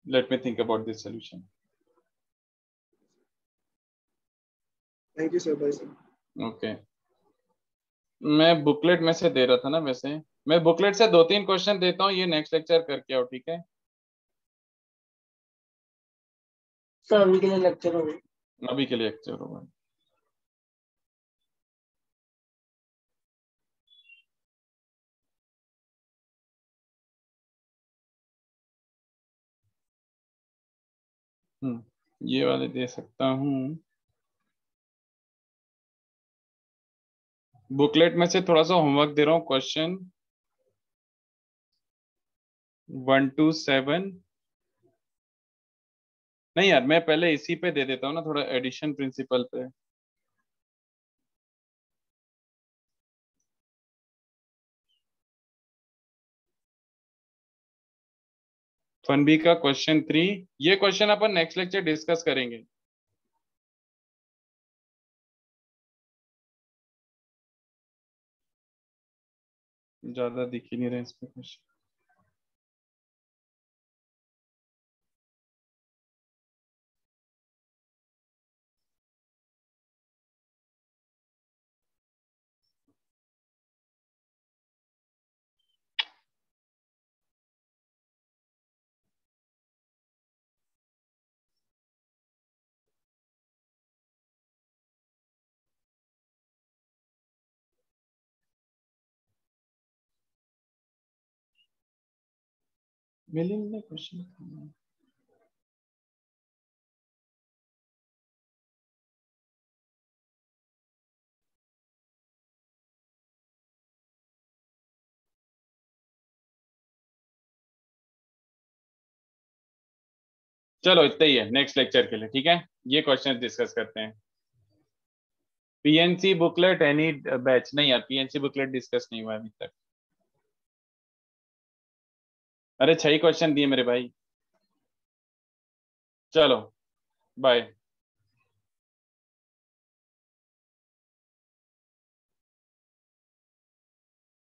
Let me think about this solution. Thank you sir, bye sir. Okay, मैं बुकलेट में से दे रहा था ना, वैसे मैं बुकलेट से 2-3 क्वेश्चन देता हूँ, ये नेक्स्ट लेक्चर करके आओ, ठीक है सर? अभी के लिए लेक्चर होगा, अभी के लिए लेक्चर होगा। ये वाले दे सकता हूँ। बुकलेट में से थोड़ा सा होमवर्क दे रहा हूँ, क्वेश्चन 1 to 7। नहीं यार, मैं पहले इसी पे दे देता हूँ ना, थोड़ा एडिशन प्रिंसिपल पे। फन बी का क्वेश्चन 3, ये क्वेश्चन अपन नेक्स्ट लेक्चर डिस्कस करेंगे। ज्यादा दिख ही नहीं रहा इसमें क्वेश्चन। मिलिंद ने क्वेश्चन चलो इतना ही है नेक्स्ट लेक्चर के लिए, ठीक है। ये क्वेश्चन डिस्कस करते हैं। पीएनसी बुकलेट एनी बैच, नहीं यार पीएनसी बुकलेट डिस्कस नहीं हुआ अभी तक। अरे 6 क्वेश्चन दिए मेरे भाई। चलो बाय।